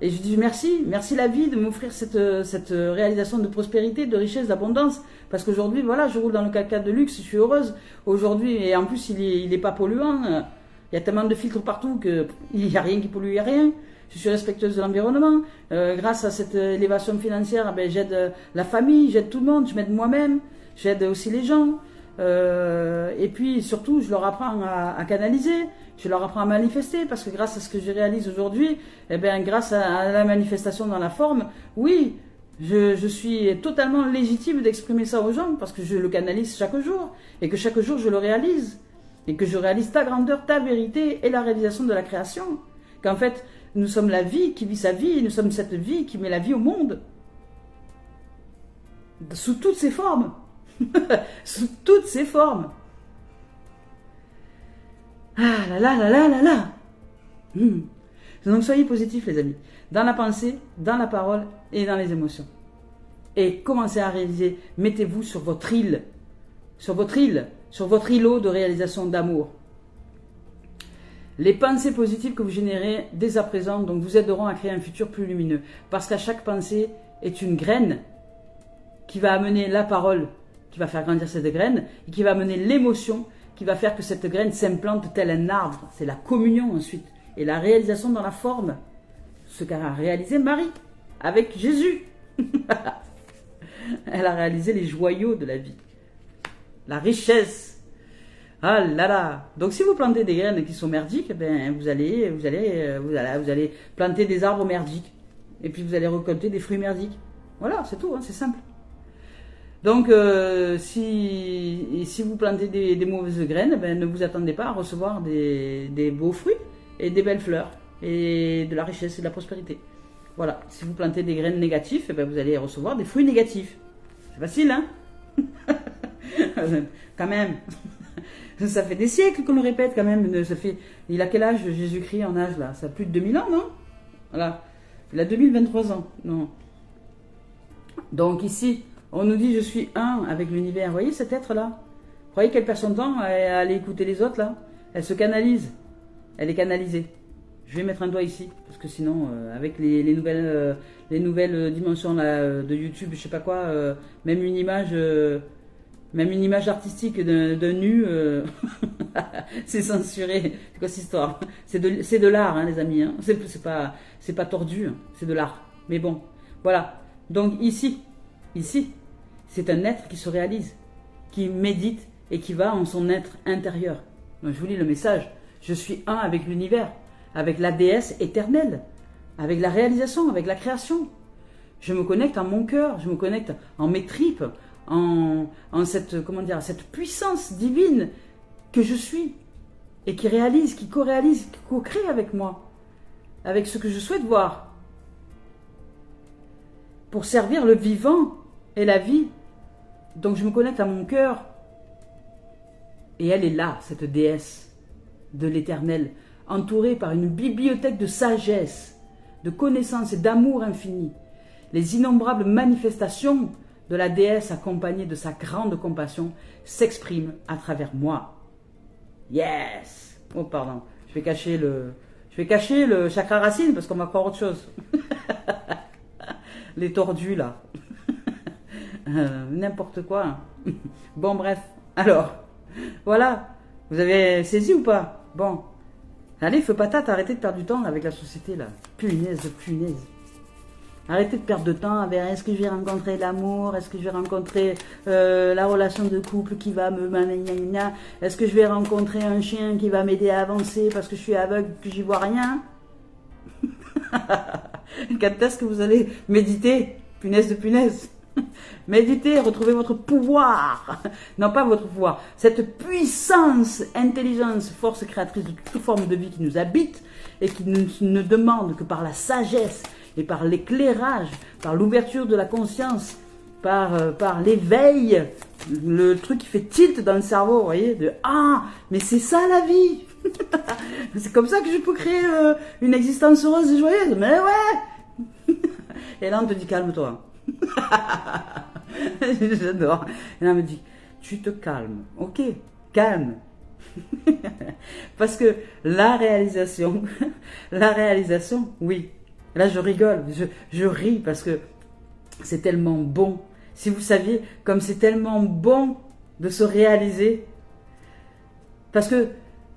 Et je dis merci la vie de m'offrir cette réalisation de prospérité, de richesse, d'abondance. Parce qu'aujourd'hui, voilà, je roule dans le 4x4 de luxe, je suis heureuse. Aujourd'hui, et en plus, il est pas polluant. Il y a tellement de filtres partout qu'il n'y a rien qui pollue, il n'y a rien. Je suis respectueuse de l'environnement. Grâce à cette élévation financière, ben, j'aide la famille, j'aide tout le monde, je m'aide moi-même, j'aide aussi les gens. Et puis surtout, je leur apprends à canaliser, je leur apprends à manifester, parce que grâce à ce que je réalise aujourd'hui, eh bien, grâce à la manifestation dans la forme, oui, je suis totalement légitime d'exprimer ça aux gens, parce que je le canalise chaque jour, et que chaque jour je le réalise, et que je réalise ta grandeur, ta vérité, et la réalisation de la création. Qu'en fait, nous sommes la vie qui vit sa vie, et nous sommes cette vie qui met la vie au monde, sous toutes ses formes. Sous toutes ses formes. Ah là là là là là là. Donc soyez positifs les amis. Dans la pensée, dans la parole et dans les émotions. Et commencez à réaliser. Mettez-vous sur votre île. Sur votre île. Sur votre îlot de réalisation d'amour. Les pensées positives que vous générez dès à présent donc, vous aideront à créer un futur plus lumineux. Parce qu'à chaque pensée est une graine qui va amener la parole, qui va faire grandir cette graine, et qui va amener l'émotion, qui va faire que cette graine s'implante tel un arbre. C'est la communion ensuite, et la réalisation dans la forme. Ce qu'a réalisé Marie, avec Jésus. Elle a réalisé les joyaux de la vie. La richesse. Ah là là. Donc si vous plantez des graines qui sont merdiques, ben, vous allez planter des arbres merdiques. Et puis vous allez récolter des fruits merdiques. Voilà, c'est tout, hein, c'est simple. Donc, si vous plantez des mauvaises graines, ben, ne vous attendez pas à recevoir des beaux fruits et des belles fleurs et de la richesse et de la prospérité. Voilà. Si vous plantez des graines négatives, ben, vous allez recevoir des fruits négatifs. C'est facile, hein? Quand même. Ça fait des siècles qu'on le répète, quand même. Il a quel âge, Jésus-Christ, en âge, là? Ça a plus de 2000 ans, non? Voilà. Il a 2023 ans. Non. Donc, ici... On nous dit je suis un avec l'univers. Vous voyez cet être-là? Vous croyez qu'elle perd son temps à aller écouter les autres là? Elle se canalise. Elle est canalisée. Je vais mettre un doigt ici. Parce que sinon, avec les nouvelles dimensions là, de YouTube, je sais pas quoi, même une image artistique d'un nu, c'est censuré. C'est quoi cette histoire? C'est de l'art, hein, les amis. Hein. C'est pas tordu, hein. C'est de l'art. Mais bon, voilà. Donc ici, c'est un être qui se réalise, qui médite et qui va en son être intérieur. Donc je vous lis le message. Je suis un avec l'univers, avec la déesse éternelle, avec la réalisation, avec la création. Je me connecte en mon cœur, je me connecte en mes tripes, en cette puissance divine que je suis et qui réalise, qui co-réalise, qui co-crée avec moi, avec ce que je souhaite voir. pour servir le vivant et la vie. Donc je me connecte à mon cœur. Et elle est là, cette déesse de l'éternel, entourée par une bibliothèque de sagesse, de connaissances et d'amour infini. Les innombrables manifestations de la déesse accompagnée de sa grande compassion s'expriment à travers moi. Yes! Oh pardon, je vais cacher le chakra racine parce qu'on va croire autre chose. Les tordus là. N'importe quoi. Bon bref, alors, voilà. Vous avez saisi ou pas? Bon. Allez, feu patate, arrêtez de perdre du temps avec la société là. Punaise. Arrêtez de perdre de temps avec est-ce que je vais rencontrer l'amour, est-ce que je vais rencontrer la relation de couple qui va me... Est-ce que je vais rencontrer un chien qui va m'aider à avancer parce que je suis aveugle, que j'y vois rien? Quand est-ce que vous allez méditer? Punaise de punaise. Méditez, retrouvez votre pouvoir. Non, pas votre pouvoir. Cette puissance, intelligence, force créatrice de toute forme de vie qui nous habite et qui ne demande que par la sagesse et par l'éclairage, par l'ouverture de la conscience, par l'éveil, le truc qui fait tilt dans le cerveau, vous voyez, de « Ah, mais c'est ça la vie !» C'est comme ça que je peux créer une existence heureuse et joyeuse. Mais ouais. Et là, on te dit « Calme-toi. » J'adore. Et là, on me dit « Tu te calmes. Ok, calme. » Parce que la réalisation, oui. Là, je rigole, je ris parce que c'est tellement bon. Si vous saviez, comme c'est tellement bon de se réaliser. Parce que,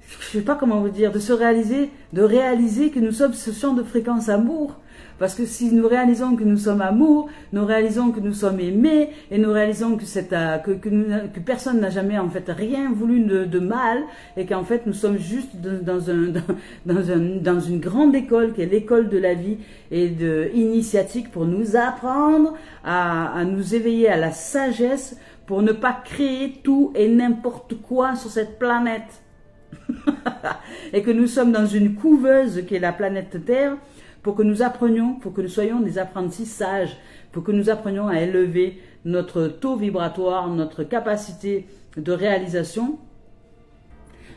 je ne sais pas comment vous dire, de réaliser que nous sommes ce champ de fréquence amour. Parce que si nous réalisons que nous sommes amour, nous réalisons que nous sommes aimés, et nous réalisons que personne n'a jamais en fait rien voulu de mal, et qu'en fait nous sommes juste dans une grande école qui est l'école de la vie et initiatique pour nous apprendre à nous éveiller à la sagesse pour ne pas créer tout et n'importe quoi sur cette planète. Et que nous sommes dans une couveuse qui est la planète Terre, pour que nous apprenions, pour que nous soyons des apprentis sages, pour que nous apprenions à élever notre taux vibratoire, notre capacité de réalisation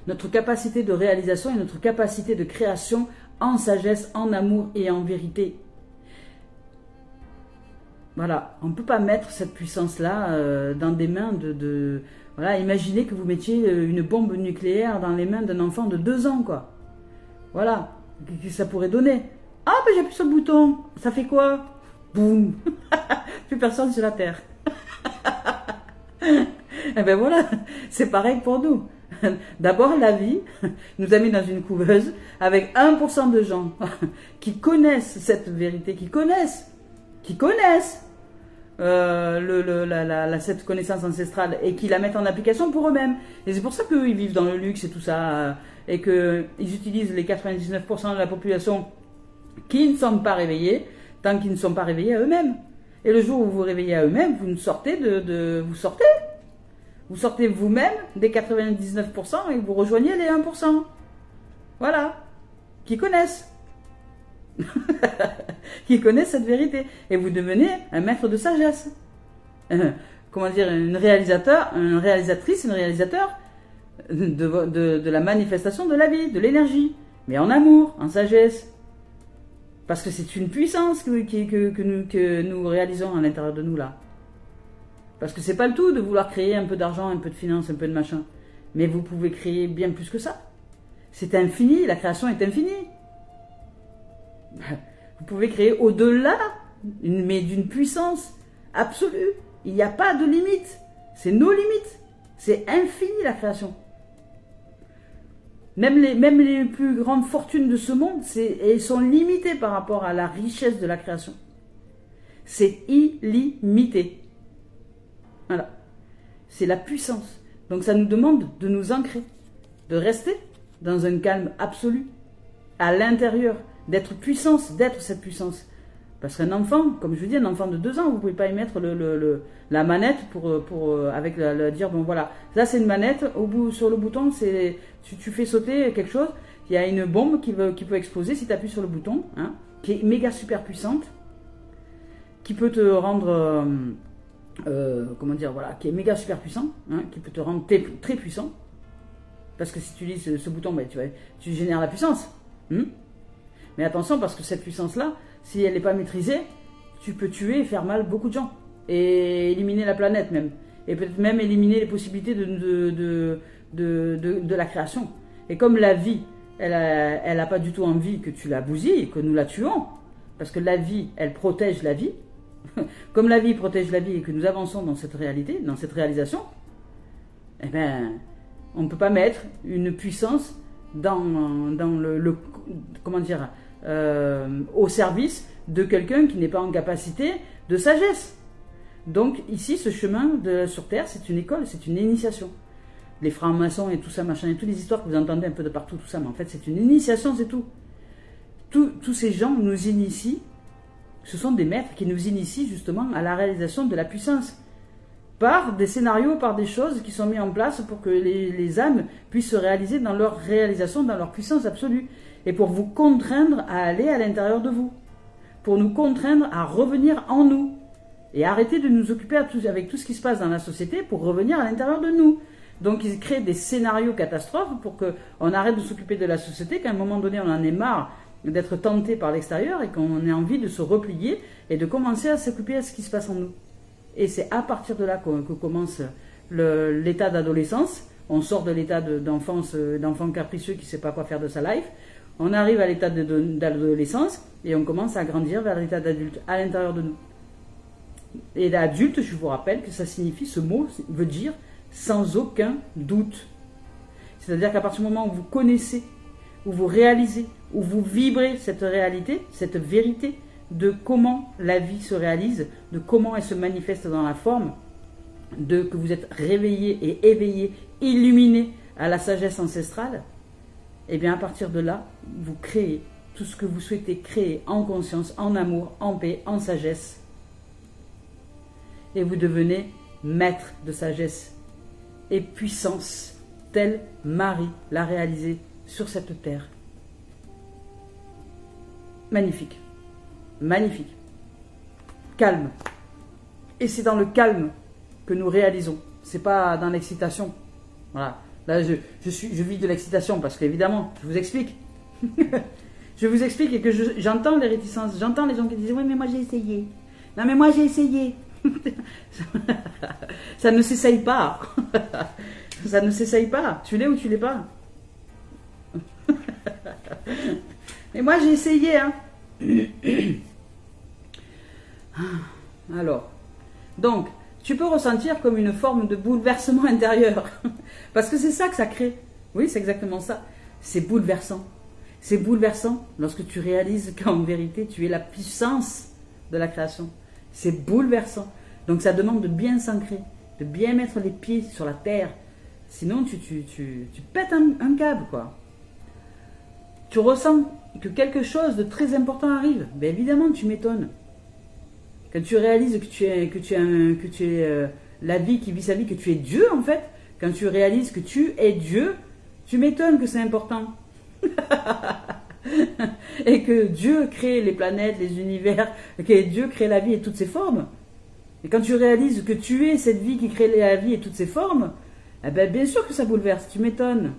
et notre capacité de création en sagesse, en amour et en vérité. Voilà, on ne peut pas mettre cette puissance-là dans des mains de... Voilà, imaginez que vous mettiez une bombe nucléaire dans les mains d'un enfant de 2 ans, quoi. Voilà, qu'est-ce que ça pourrait donner? Ah, ben j'appuie sur le bouton. Ça fait quoi? Boum. Plus personne sur la Terre. Et ben voilà, c'est pareil pour nous. D'abord, la vie nous a mis dans une couveuse avec 1% de gens qui connaissent cette vérité, qui connaissent cette connaissance ancestrale et qui la mettent en application pour eux-mêmes. Et c'est pour ça qu'ils vivent dans le luxe et tout ça, et qu'ils utilisent les 99% de la population qui ne sont pas réveillés, tant qu'ils ne sont pas réveillés à eux-mêmes. Et le jour où vous vous réveillez à eux-mêmes, vous sortez vous sortez vous-même des 99% et vous rejoignez les 1%. Voilà. Qui connaissent. Qui connaissent cette vérité. Et vous devenez un maître de sagesse. Comment dire, un réalisateur, une réalisatrice, un réalisateur de la manifestation de la vie, de l'énergie. Mais en amour, en sagesse. Parce que c'est une puissance que nous réalisons à l'intérieur de nous là. Parce que c'est pas le tout de vouloir créer un peu d'argent, un peu de finance, un peu de machin. Mais vous pouvez créer bien plus que ça. C'est infini, la création est infinie. Vous pouvez créer au-delà, mais d'une puissance absolue. Il n'y a pas de limite. C'est nos limites. C'est infini la création. Même les plus grandes fortunes de ce monde, elles sont limitées par rapport à la richesse de la création. C'est illimité. Voilà. C'est la puissance. Donc ça nous demande de nous ancrer, de rester dans un calme absolu, à l'intérieur, d'être puissance, d'être cette puissance. Parce qu'un enfant, comme je vous dis, un enfant de 2 ans, vous ne pouvez pas y mettre la manette avec dire, bon voilà, là c'est une manette, sur le bouton, tu fais sauter quelque chose, il y a une bombe qui peut exploser si tu appuies sur le bouton, hein, qui est méga super puissante. qui peut te rendre, comment dire, voilà, qui est méga super puissant, hein, qui peut te rendre très puissant. Parce que si tu lis ce bouton, ben, tu génères la puissance. Mais attention, parce que cette puissance-là, si elle n'est pas maîtrisée, tu peux tuer et faire mal beaucoup de gens. Et éliminer la planète même. Et peut-être même éliminer les possibilités de la création. Et comme la vie, elle n'a pas du tout envie que tu la bousilles, que nous la tuons, parce que la vie, elle protège la vie. Comme la vie protège la vie et que nous avançons dans cette réalité, dans cette réalisation, eh bien, on ne peut pas mettre une puissance dans le comment dire, au service de quelqu'un qui n'est pas en capacité de sagesse. Donc ici, ce chemin sur Terre, c'est une école, c'est une initiation. Les francs-maçons et tout ça, machin, et toutes les histoires que vous entendez un peu de partout, tout ça, mais en fait, c'est une initiation, c'est tout. Tous ces gens nous initient, ce sont des maîtres qui nous initient justement à la réalisation de la puissance. Par des scénarios, par des choses qui sont mises en place pour que les âmes puissent se réaliser dans leur réalisation, dans leur puissance absolue. Et pour vous contraindre à aller à l'intérieur de vous. Pour nous contraindre à revenir en nous. Et arrêter de nous occuper avec tout ce qui se passe dans la société pour revenir à l'intérieur de nous. Donc ils créent des scénarios catastrophes pour qu'on arrête de s'occuper de la société, qu'à un moment donné on en ait marre d'être tenté par l'extérieur et qu'on ait envie de se replier et de commencer à s'occuper de ce qui se passe en nous. Et c'est à partir de là que commence l'état d'adolescence. On sort de l'état d'enfance, d'enfant capricieux qui ne sait pas quoi faire de sa life. On arrive à l'état d'adolescence et on commence à grandir vers l'état d'adulte à l'intérieur de nous. Et l'adulte, je vous rappelle que ça signifie, ce mot veut dire sans aucun doute. C'est-à-dire qu'à partir du moment où vous connaissez, où vous réalisez, où vous vibrez cette réalité, cette vérité de comment la vie se réalise, de comment elle se manifeste dans la forme, que vous êtes réveillé et éveillé, illuminé à la sagesse ancestrale, et bien à partir de là, vous créez tout ce que vous souhaitez créer en conscience, en amour, en paix, en sagesse. Et vous devenez maître de sagesse et puissance, telle Marie l'a réalisée sur cette terre. Magnifique. Magnifique. Calme. Et c'est dans le calme que nous réalisons. C'est pas dans l'excitation. Voilà. Là, je vis de l'excitation parce qu'évidemment, je vous explique. Je vous explique et que j'entends les réticences. J'entends les gens qui disent « Oui, mais moi j'ai essayé. » Non, mais moi j'ai essayé. Ça ne s'essaye pas. Ça ne s'essaye pas. Tu l'es ou tu l'es pas. Mais moi j'ai essayé. Hein. Alors, donc, tu peux ressentir comme une forme de bouleversement intérieur. Parce que c'est ça que ça crée. Oui, c'est exactement ça. C'est bouleversant. C'est bouleversant lorsque tu réalises qu'en vérité, tu es la puissance de la création. C'est bouleversant. Donc ça demande de bien s'ancrer, de bien mettre les pieds sur la terre. Sinon, tu pètes un câble, quoi. Tu ressens que quelque chose de très important arrive. Ben évidemment, tu m'étonnes. Quand tu réalises que tu es la vie qui vit sa vie, que tu es Dieu, en fait, quand tu réalises que tu es Dieu, tu m'étonnes que c'est important. Et que Dieu crée les planètes, les univers, que Dieu crée la vie et toutes ses formes. Et quand tu réalises que tu es cette vie qui crée la vie et toutes ses formes, eh ben bien sûr que ça bouleverse, tu m'étonnes.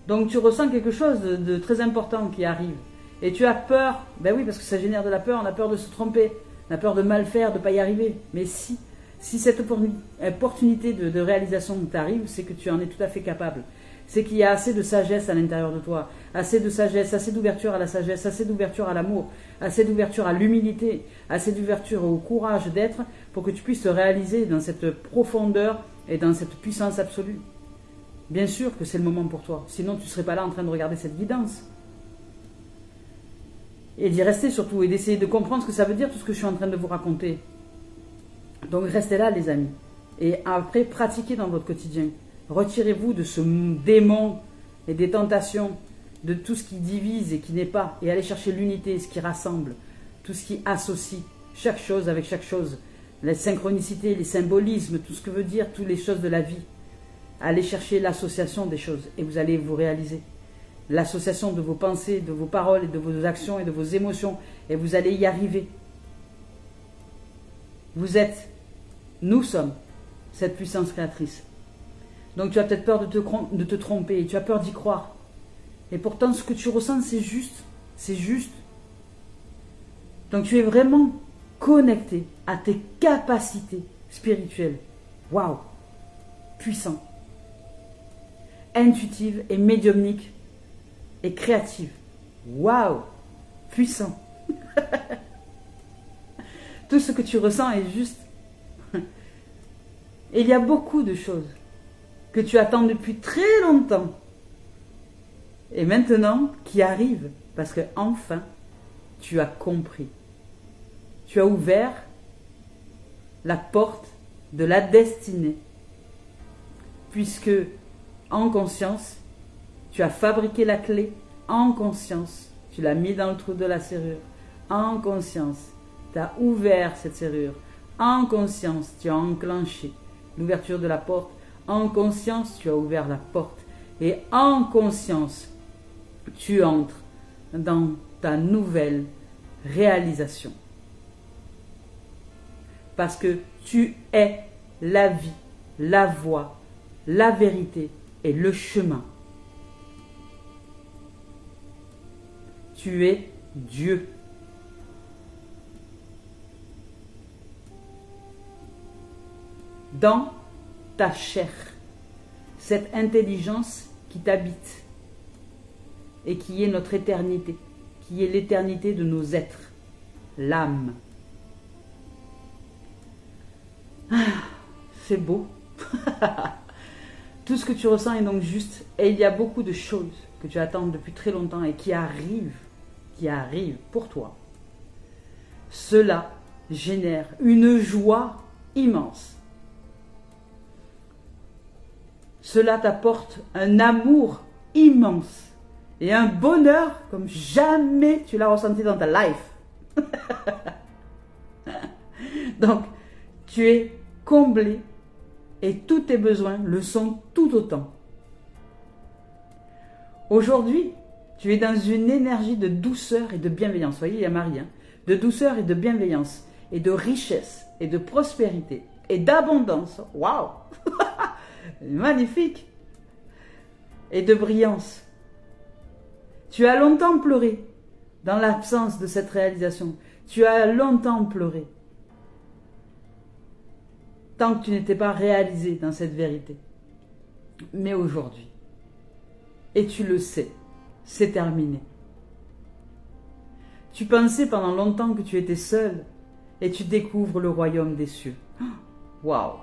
Donc tu ressens quelque chose de très important qui arrive. Et tu as peur, ben oui, parce que ça génère de la peur, on a peur de se tromper, on a peur de mal faire, de ne pas y arriver. Mais si cette opportunité de réalisation t'arrive, c'est que tu en es tout à fait capable. C'est qu'il y a assez de sagesse à l'intérieur de toi, assez de sagesse, assez d'ouverture à la sagesse, assez d'ouverture à l'amour, assez d'ouverture à l'humilité, assez d'ouverture au courage d'être pour que tu puisses te réaliser dans cette profondeur et dans cette puissance absolue. Bien sûr que c'est le moment pour toi, sinon tu ne serais pas là en train de regarder cette guidance. Et d'y rester surtout, et d'essayer de comprendre ce que ça veut dire, tout ce que je suis en train de vous raconter. Donc restez là les amis, et après pratiquez dans votre quotidien. Retirez-vous de ce démon et des tentations, de tout ce qui divise et qui n'est pas, et allez chercher l'unité, ce qui rassemble, tout ce qui associe chaque chose avec chaque chose, la synchronicité, les symbolismes, tout ce que veut dire, toutes les choses de la vie. Allez chercher l'association des choses et vous allez vous réaliser. L'association de vos pensées, de vos paroles et de vos actions et de vos émotions, et vous allez y arriver. Vous êtes, nous sommes cette puissance créatrice. Donc tu as peut-être peur de te tromper, tu as peur d'y croire. Et pourtant, ce que tu ressens, c'est juste. C'est juste. Donc tu es vraiment connecté à tes capacités spirituelles. Waouh! Puissant. Intuitive et médiumnique et créative. Waouh! Puissant. Tout ce que tu ressens est juste. Et il y a beaucoup de choses que tu attends depuis très longtemps. Et maintenant, qui arrivent. Parce que enfin, tu as compris. Tu as ouvert la porte de la destinée. Puisque, en conscience, tu as fabriqué la clé. En conscience, tu l'as mis dans le trou de la serrure. En conscience, tu as ouvert cette serrure. En conscience, tu as enclenché l'ouverture de la porte. En conscience, tu as ouvert la porte. Et en conscience, tu entres dans ta nouvelle réalisation. Parce que tu es la vie, la voie, la vérité et le chemin. Tu es Dieu. Dans ta chair, cette intelligence qui t'habite et qui est notre éternité, qui est l'éternité de nos êtres, l'âme. Ah, c'est beau. Tout ce que tu ressens est donc juste. Et il y a beaucoup de choses que tu attends depuis très longtemps et qui arrivent pour toi. Cela génère une joie immense. Cela t'apporte un amour immense et un bonheur comme jamais tu l'as ressenti dans ta life. Donc, tu es comblé et tous tes besoins le sont tout autant. Aujourd'hui, tu es dans une énergie de douceur et de bienveillance. Vous voyez, il y a Marie, hein, de douceur et de bienveillance, et de richesse, et de prospérité, et d'abondance. Waouh! Magnifique! Et de brillance. Tu as longtemps pleuré dans l'absence de cette réalisation. Tu as longtemps pleuré tant que tu n'étais pas réalisé dans cette vérité. Mais aujourd'hui, et tu le sais, c'est terminé. Tu pensais pendant longtemps que tu étais seul et tu découvres le royaume des cieux. Waouh!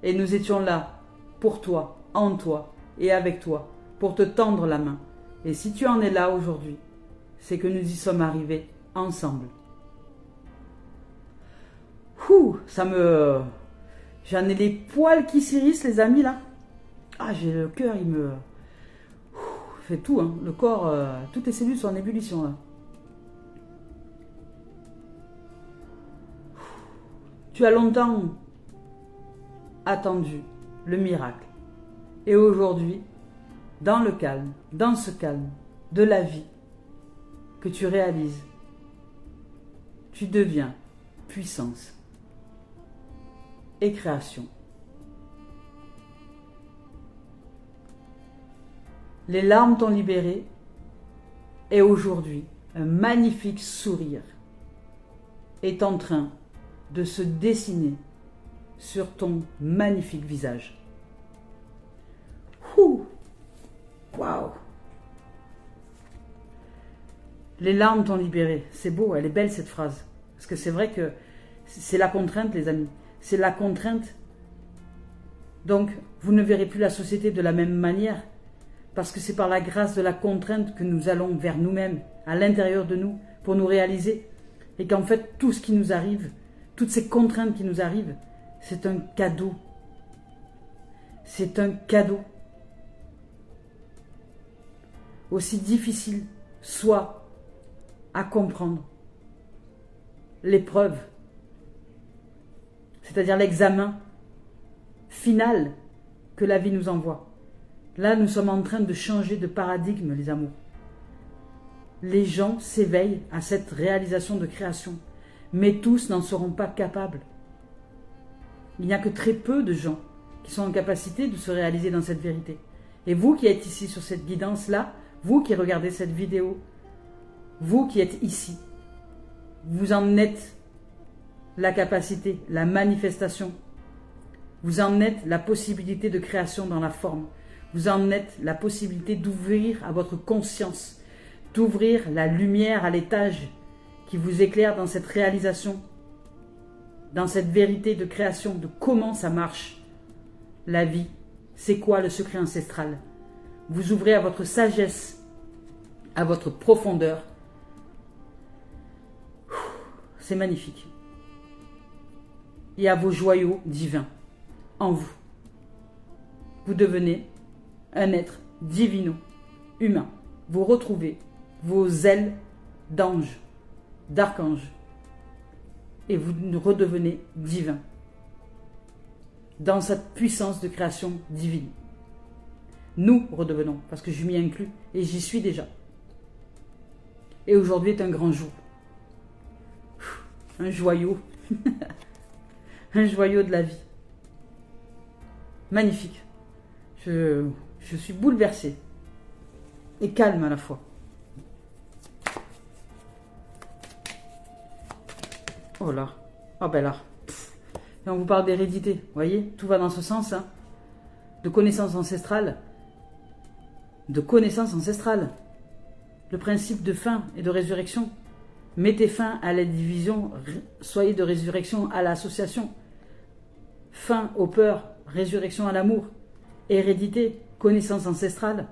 Et nous étions là, pour toi, en toi et avec toi, pour te tendre la main. Et si tu en es là aujourd'hui, c'est que nous y sommes arrivés ensemble. J'en ai les poils qui s'hérissent, les amis, là. Ah, j'ai le cœur, il me... fait tout, hein. Le corps, toutes les cellules sont en ébullition, là. Tu as longtemps attendu le miracle. Et aujourd'hui, dans le calme, dans ce calme de la vie que tu réalises, tu deviens puissance et création. Les larmes t'ont libéré et aujourd'hui, un magnifique sourire est en train de se dessiner sur ton magnifique visage. Waouh! Les larmes t'ont libéré. C'est beau, elle est belle cette phrase. Parce que c'est vrai que c'est la contrainte, les amis. C'est la contrainte. Donc, vous ne verrez plus la société de la même manière. Parce que c'est par la grâce de la contrainte que nous allons vers nous-mêmes, à l'intérieur de nous, pour nous réaliser. Et qu'en fait, tout ce qui nous arrive, toutes ces contraintes qui nous arrivent, c'est un cadeau. C'est un cadeau. Aussi difficile soit à comprendre l'épreuve, c'est-à-dire l'examen final que la vie nous envoie. Là, nous sommes en train de changer de paradigme, les amours. Les gens s'éveillent à cette réalisation de création. Mais tous n'en seront pas capables. Il n'y a que très peu de gens qui sont en capacité de se réaliser dans cette vérité. Et vous qui êtes ici sur cette guidance-là, vous qui regardez cette vidéo, vous qui êtes ici, vous en êtes la capacité, la manifestation. Vous en êtes la possibilité de création dans la forme. Vous en êtes la possibilité d'ouvrir à votre conscience, d'ouvrir la lumière à l'étage qui vous éclaire dans cette réalisation, dans cette vérité de création, de comment ça marche, la vie. C'est quoi le secret ancestral? Vous ouvrez à votre sagesse, à votre profondeur. C'est magnifique. Et à vos joyaux divins en vous. Vous devenez un être divino, humain. Vous retrouvez vos ailes d'ange, d'archange. Et vous redevenez divin. Dans cette puissance de création divine. Nous redevenons, parce que je m'y inclus, et j'y suis déjà. Et aujourd'hui est un grand jour. Un joyau. Un joyau de la vie. Magnifique. Je suis bouleversée. Et calme à la fois. Oh là. Oh ben là. Et on vous parle d'hérédité. Vous voyez, tout va dans ce sens. Hein. De connaissance ancestrale. De connaissance ancestrale. Le principe de fin et de résurrection. Mettez fin à la division, soyez de résurrection à l'association. Fin aux peurs, résurrection à l'amour. Hérédité, connaissance ancestrale.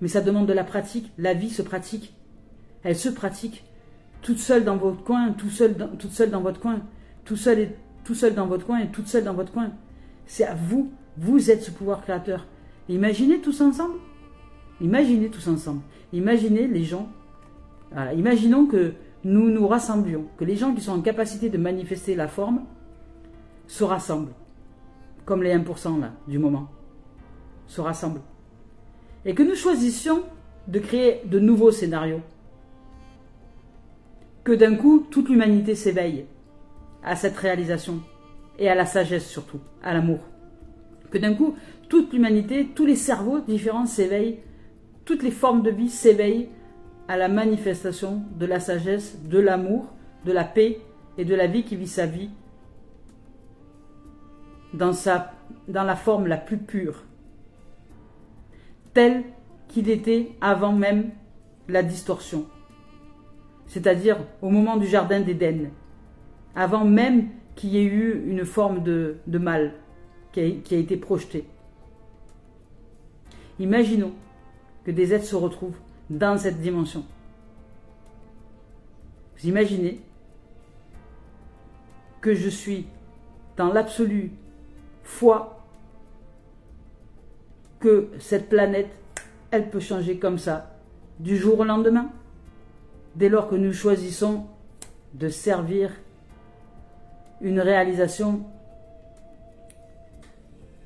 Mais ça demande de la pratique. La vie se pratique. Elle se pratique. Toute seule dans votre coin, toute seule dans votre coin. Tout seul dans votre coin et toute seule dans votre coin. C'est à vous. Vous êtes ce pouvoir créateur. Imaginez tous ensemble. Imaginez tous ensemble. Imaginez les gens. Voilà. Imaginons que nous nous rassemblions. Que les gens qui sont en capacité de manifester la forme se rassemblent. Comme les 1% là, du moment. Se rassemblent. Et que nous choisissions de créer de nouveaux scénarios. Que d'un coup, toute l'humanité s'éveille à cette réalisation. Et à la sagesse surtout, à l'amour. Que d'un coup, toute l'humanité, tous les cerveaux différents s'éveillent, toutes les formes de vie s'éveillent à la manifestation de la sagesse, de l'amour, de la paix et de la vie qui vit sa vie dans la forme la plus pure, telle qu'il était avant même la distorsion, c'est-à-dire au moment du jardin d'Éden, avant même qu'il y ait eu une forme de mal qui a été projetée. Imaginons que des êtres se retrouvent dans cette dimension. Vous imaginez que je suis dans l'absolue foi que cette planète, elle peut changer comme ça, du jour au lendemain, dès lors que nous choisissons de servir une réalisation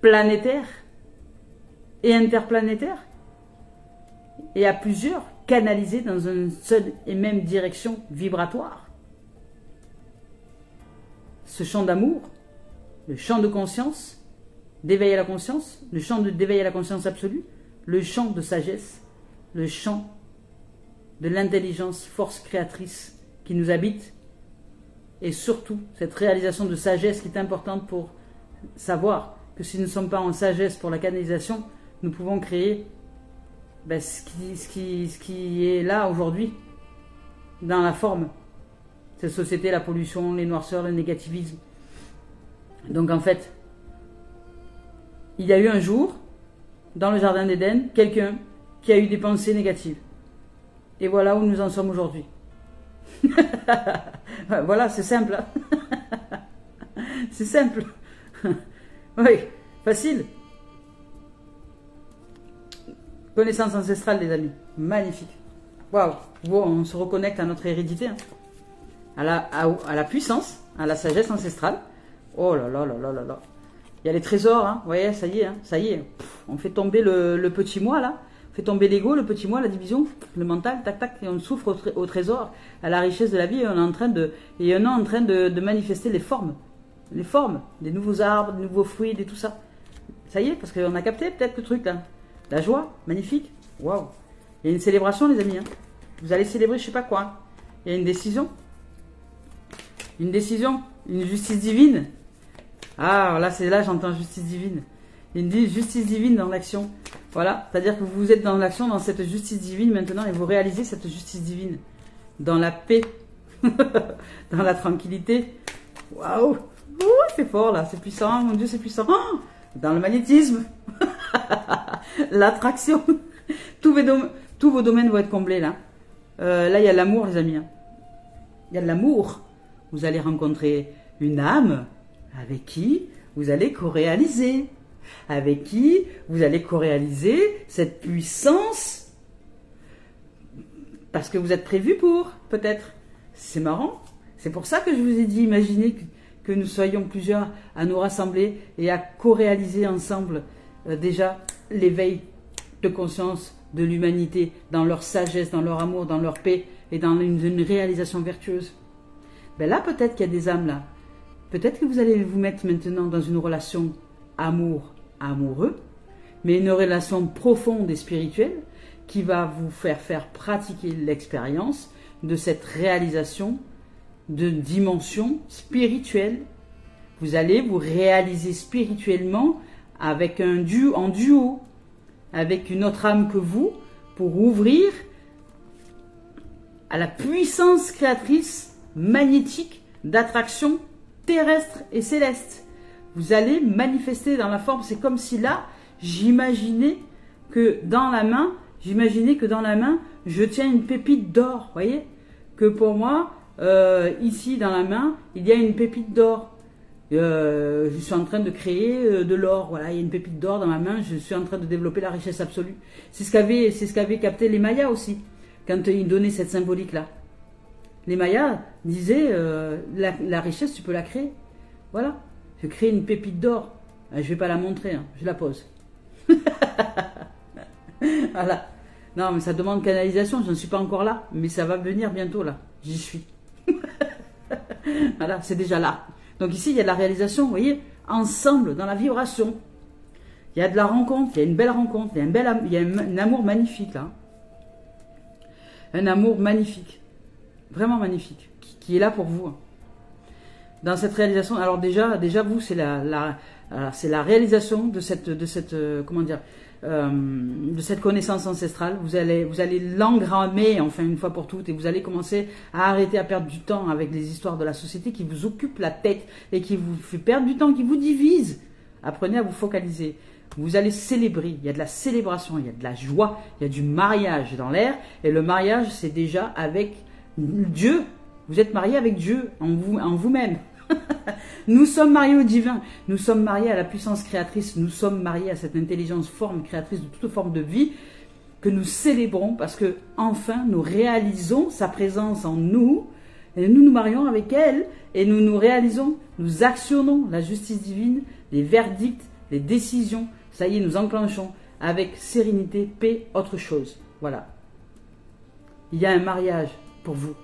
planétaire et interplanétaire, et à plusieurs, canalisés dans une seule et même direction vibratoire. Ce champ d'amour, le champ de conscience, d'éveil à la conscience, le champ d'éveil à la conscience absolue, le champ de sagesse, le champ de l'intelligence, force créatrice qui nous habite, et surtout cette réalisation de sagesse qui est importante pour savoir que si nous ne sommes pas en sagesse pour la canalisation, nous pouvons créer ce qui est là aujourd'hui, dans la forme. Cette société, la pollution, les noirceurs, le négativisme. Donc en fait, il y a eu un jour, dans le jardin d'Éden, quelqu'un qui a eu des pensées négatives. Et voilà où nous en sommes aujourd'hui. Voilà, c'est simple. Hein. C'est simple. Oui, facile. Connaissance ancestrale, les amis. Magnifique. Waouh. On se reconnecte à notre hérédité. Hein. À la puissance, à la sagesse ancestrale. Oh là là là là là là. Il y a les trésors. Hein. Vous voyez, ça y est. Hein. Ça y est. On fait tomber le petit moi, là. fait tomber l'ego, le petit moi, la division, le mental, tac tac, et on souffre au trésor, à la richesse de la vie, et on est en train de manifester les formes, des nouveaux arbres, des nouveaux fruits, et tout ça. Ça y est, parce qu'on a capté peut-être le truc là. La joie, magnifique, waouh. Il y a une célébration les amis, hein. Vous allez célébrer je sais pas quoi. Il y a une décision, une justice divine. Ah là c'est là j'entends justice divine. Une justice divine dans l'action. Voilà, c'est-à-dire que vous êtes dans l'action, dans cette justice divine maintenant, et vous réalisez cette justice divine. Dans la paix, dans la tranquillité. Waouh, c'est fort là, c'est puissant, mon Dieu c'est puissant. Oh, dans le magnétisme, l'attraction, tous vos domaines vont être comblés là. Là il y a l'amour les amis. Il y a de l'amour. Vous allez rencontrer une âme avec qui vous allez co-réaliser. Avec qui vous allez co-réaliser cette puissance parce que vous êtes prévu pour, peut-être. C'est marrant. C'est pour ça que je vous ai dit, imaginez que nous soyons plusieurs à nous rassembler et à co-réaliser ensemble déjà l'éveil de conscience de l'humanité dans leur sagesse, dans leur amour, dans leur paix et dans une réalisation vertueuse. Ben là, peut-être qu'il y a des âmes là. Peut-être que vous allez vous mettre maintenant dans une relation amoureux, mais une relation profonde et spirituelle qui va vous faire pratiquer l'expérience de cette réalisation de dimension spirituelle. Vous allez vous réaliser spirituellement avec en duo, avec une autre âme que vous, pour ouvrir à la puissance créatrice magnétique d'attraction terrestre et céleste. Vous allez manifester dans la forme, c'est comme si là, j'imaginais que dans la main, je tiens une pépite d'or, voyez? Que pour moi, ici dans la main, il y a une pépite d'or. Je suis en train de créer de l'or, voilà, il y a une pépite d'or dans ma main, je suis en train de développer la richesse absolue. C'est ce qu'avaient capté les Mayas aussi, quand ils donnaient cette symbolique-là. Les Mayas disaient, la richesse, tu peux la créer. Voilà. Je crée une pépite d'or. Je ne vais pas la montrer, hein. Je la pose. Voilà. Non, mais ça demande canalisation, je ne suis pas encore là, mais ça va venir bientôt là. J'y suis. Voilà, c'est déjà là. Donc ici, il y a de la réalisation, vous voyez, ensemble, dans la vibration. Il y a de la rencontre, il y a une belle rencontre, il y a un amour magnifique là. Un amour magnifique. Vraiment magnifique. Qui est là pour vous. Dans cette réalisation, alors déjà vous, c'est la réalisation de cette comment dire, de cette connaissance ancestrale. Vous allez l'engrammer enfin une fois pour toutes, et vous allez commencer à arrêter à perdre du temps avec les histoires de la société qui vous occupent la tête et qui vous fait perdre du temps, qui vous divise. Apprenez à vous focaliser. Vous allez célébrer. Il y a de la célébration, il y a de la joie, il y a du mariage dans l'air, et le mariage c'est déjà avec Dieu. Vous êtes marié avec Dieu en vous-même. Nous sommes mariés au divin, nous sommes mariés à la puissance créatrice, nous sommes mariés à cette intelligence forme créatrice de toute forme de vie que nous célébrons parce que enfin nous réalisons sa présence en nous et nous nous marions avec elle et nous réalisons, nous actionnons la justice divine, les verdicts, les décisions. Ça y est, nous enclenchons avec sérénité, paix, autre chose. Voilà. Il y a un mariage pour vous.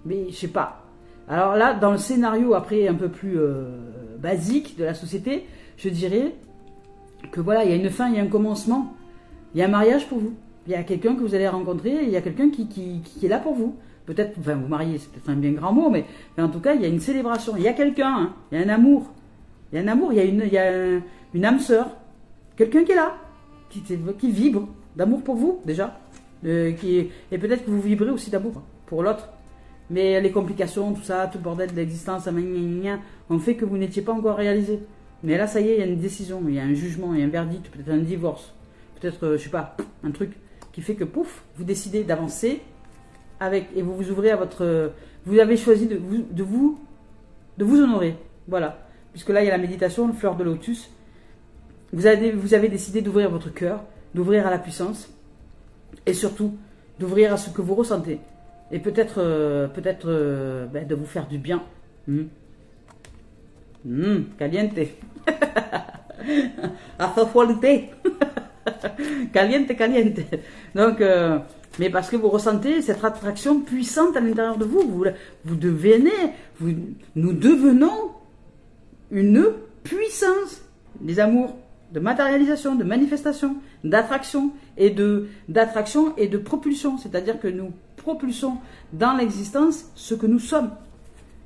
Mais je sais pas. Alors là, dans le scénario après un peu plus basique de la société, je dirais que voilà, il y a une fin, il y a un commencement. Il y a un mariage pour vous. Il y a quelqu'un que vous allez rencontrer, et il y a quelqu'un qui est là pour vous. Peut-être, enfin vous mariez, c'est peut-être un bien grand mot, mais en tout cas, il y a une célébration. Il y a quelqu'un, hein, il y a un amour. Il y a un amour, il y a une âme sœur. Quelqu'un qui est là, qui vibre d'amour pour vous déjà. Et peut-être que vous vibrez aussi d'amour pour l'autre. Mais les complications, tout ça, tout le bordel de l'existence, ont fait que vous n'étiez pas encore réalisé. Mais là, ça y est, il y a une décision, il y a un jugement, il y a un verdict, peut-être un divorce, peut-être, je sais pas, un truc qui fait que, pouf, vous décidez d'avancer avec, et vous vous ouvrez à votre... Vous avez choisi de vous honorer, voilà. Puisque là, il y a la méditation, le fleur de lotus. Vous avez décidé d'ouvrir votre cœur, d'ouvrir à la puissance, et surtout, d'ouvrir à ce que vous ressentez. Et peut-être de vous faire du bien. Caliente. A fafolité. Caliente, caliente. Donc, mais parce que vous ressentez cette attraction puissante à l'intérieur de vous. Vous devenez, nous devenons une puissance des amours, de matérialisation, de manifestation, d'attraction et de propulsion. C'est-à-dire que nous propulsons dans l'existence ce que nous sommes,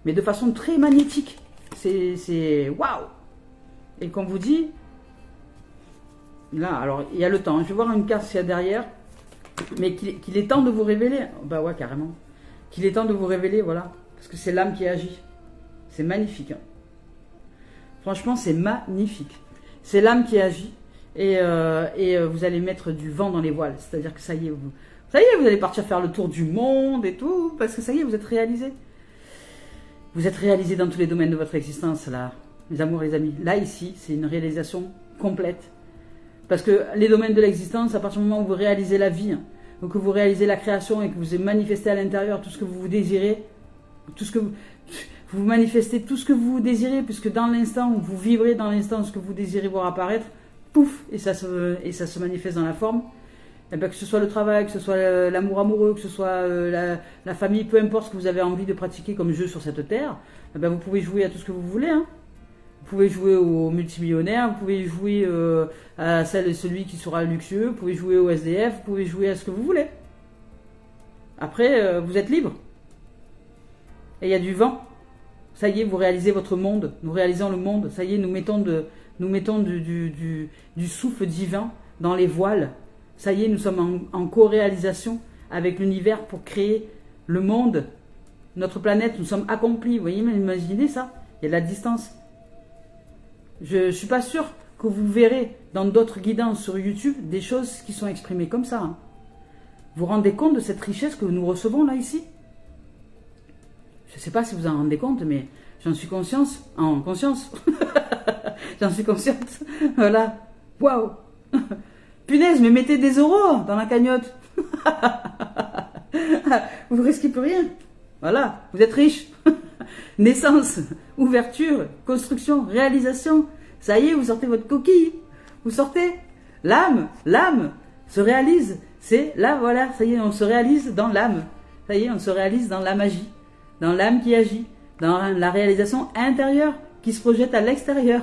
mais de façon très magnétique. C'est waouh! Et comme vous dit, là, alors il y a le temps. Je vais voir une carte s'il y a derrière, mais qu'il est temps de vous révéler. Bah ouais, carrément. Qu'il est temps de vous révéler, voilà, parce que c'est l'âme qui agit. C'est magnifique. Hein. Franchement, c'est magnifique. C'est l'âme qui agit et vous allez mettre du vent dans les voiles. C'est-à-dire que ça y est, vous allez partir faire le tour du monde et tout, parce que ça y est, vous êtes réalisé. Vous êtes réalisé dans tous les domaines de votre existence, là, mes amours, les amis. Là, ici, c'est une réalisation complète. Parce que les domaines de l'existence, à partir du moment où vous réalisez la vie, hein, ou que vous réalisez la création et que vous manifestez à l'intérieur tout ce que vous désirez, tout ce que vous manifestez tout ce que vous désirez, puisque dans l'instant où vous vivrez dans l'instant ce que vous désirez voir apparaître, pouf, et ça se manifeste dans la forme. Et bien, que ce soit le travail, que ce soit l'amour amoureux, que ce soit la famille, peu importe ce que vous avez envie de pratiquer comme jeu sur cette terre, et bien, vous pouvez jouer à tout ce que vous voulez. Hein. Vous pouvez jouer au multimillionnaire, vous pouvez jouer à celle et celui qui sera luxueux, vous pouvez jouer au SDF, vous pouvez jouer à ce que vous voulez. Après, vous êtes libre. Et il y a du vent. Ça y est, vous réalisez votre monde. Nous réalisons le monde. Ça y est, nous mettons du souffle divin dans les voiles. Ça y est, nous sommes en co-réalisation avec l'univers pour créer le monde, notre planète. Nous sommes accomplis. Vous voyez, imaginez ça. Il y a de la distance. Je ne suis pas sûre que vous verrez dans d'autres guidances sur YouTube des choses qui sont exprimées comme ça. Hein. Vous vous rendez compte de cette richesse que nous recevons là, ici ? Je ne sais pas si vous en rendez compte, mais j'en suis conscience. J'en suis consciente. Voilà. Waouh. Punaise, mais mettez des euros dans la cagnotte. Vous risquez plus rien. Voilà. Vous êtes riche. Naissance, ouverture, construction, réalisation. Ça y est, vous sortez votre coquille. Vous sortez. L'âme se réalise. C'est là, voilà. Ça y est, on se réalise dans l'âme. Ça y est, on se réalise dans la magie. Dans l'âme qui agit, dans la réalisation intérieure qui se projette à l'extérieur.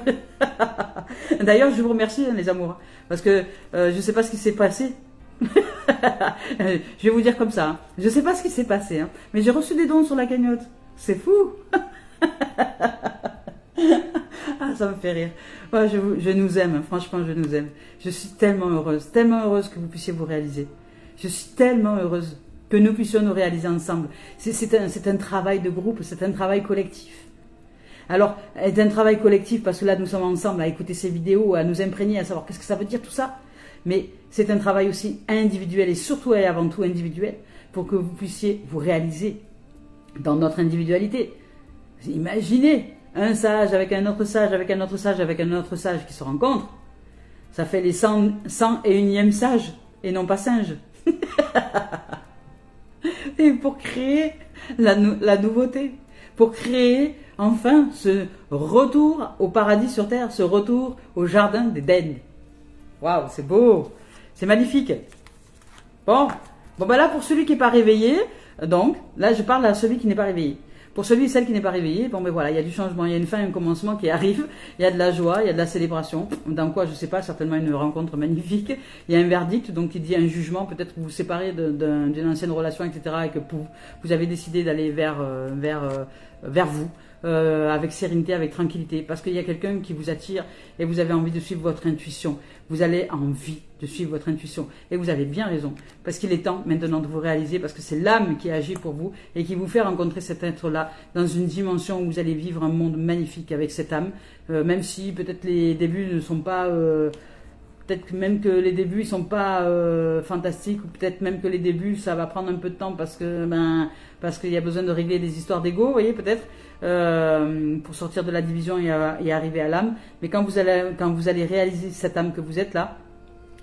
D'ailleurs, je vous remercie, les amours, parce que je ne sais pas ce qui s'est passé. Je vais vous dire comme ça, hein. Je ne sais pas ce qui s'est passé, hein, mais j'ai reçu des dons sur la cagnotte. C'est fou. Ah, ça me fait rire. Ouais, je nous aime, franchement, je nous aime. Je suis tellement heureuse que vous puissiez vous réaliser. Je suis tellement heureuse que nous puissions nous réaliser ensemble. C'est un travail de groupe, c'est un travail collectif. Alors, c'est un travail collectif parce que là, nous sommes ensemble à écouter ces vidéos, à nous imprégner, à savoir qu'est-ce que ça veut dire tout ça. Mais c'est un travail aussi individuel et surtout et avant tout individuel pour que vous puissiez vous réaliser dans notre individualité. Imaginez un sage avec un autre sage, avec un autre sage, avec un autre sage qui se rencontrent. Ça fait les 101e sages et non pas singes. Et pour créer la nouveauté, pour créer enfin ce retour au paradis sur terre, ce retour au jardin d'Éden. Waouh, c'est beau, c'est magnifique. Bon ben là pour celui qui n'est pas réveillé, donc là je parle à celui qui n'est pas réveillé. Pour celui et celle qui n'est pas réveillé, bon ben voilà, il y a du changement, il y a une fin, un commencement qui arrive, il y a de la joie, il y a de la célébration, dans quoi je ne sais pas, certainement une rencontre magnifique, il y a un verdict, donc il dit un jugement, peut-être que vous vous séparez d'une ancienne relation, etc., et que vous avez décidé d'aller vers vous, avec sérénité, avec tranquillité, parce qu'il y a quelqu'un qui vous attire et vous avez envie de suivre votre intuition. Vous avez envie de suivre votre intuition et vous avez bien raison, parce qu'il est temps maintenant de vous réaliser, parce que c'est l'âme qui agit pour vous et qui vous fait rencontrer cet être-là dans une dimension où vous allez vivre un monde magnifique avec cette âme, même si peut-être les débuts ne sont pas... peut-être même que les débuts ils sont pas fantastiques, ou peut-être même que les débuts ça va prendre un peu de temps parce qu'il y a besoin de régler des histoires d'ego, vous voyez, peut-être pour sortir de la division et arriver à l'âme. Mais quand vous allez réaliser cette âme que vous êtes là,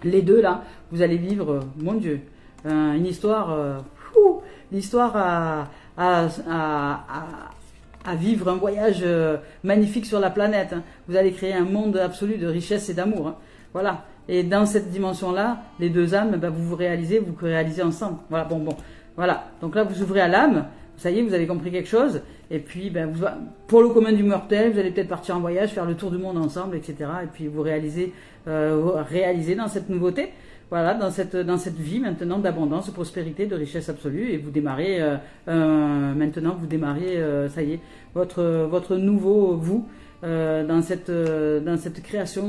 les deux là, vous allez vivre, mon Dieu, une histoire, à vivre un voyage magnifique sur la planète. Hein. Vous allez créer un monde absolu de richesse et d'amour. Hein. Voilà. Et dans cette dimension-là, les deux âmes, ben, vous réalisez ensemble. Voilà, bon. Voilà. Donc là, vous ouvrez à l'âme. Ça y est, vous avez compris quelque chose. Et puis, ben, pour le commun du mortel, vous allez peut-être partir en voyage, faire le tour du monde ensemble, etc. Et puis, vous réalisez dans cette nouveauté. Voilà, dans cette vie maintenant d'abondance, de prospérité, de richesse absolue. Et vous démarrez, maintenant, ça y est, votre nouveau vous dans cette création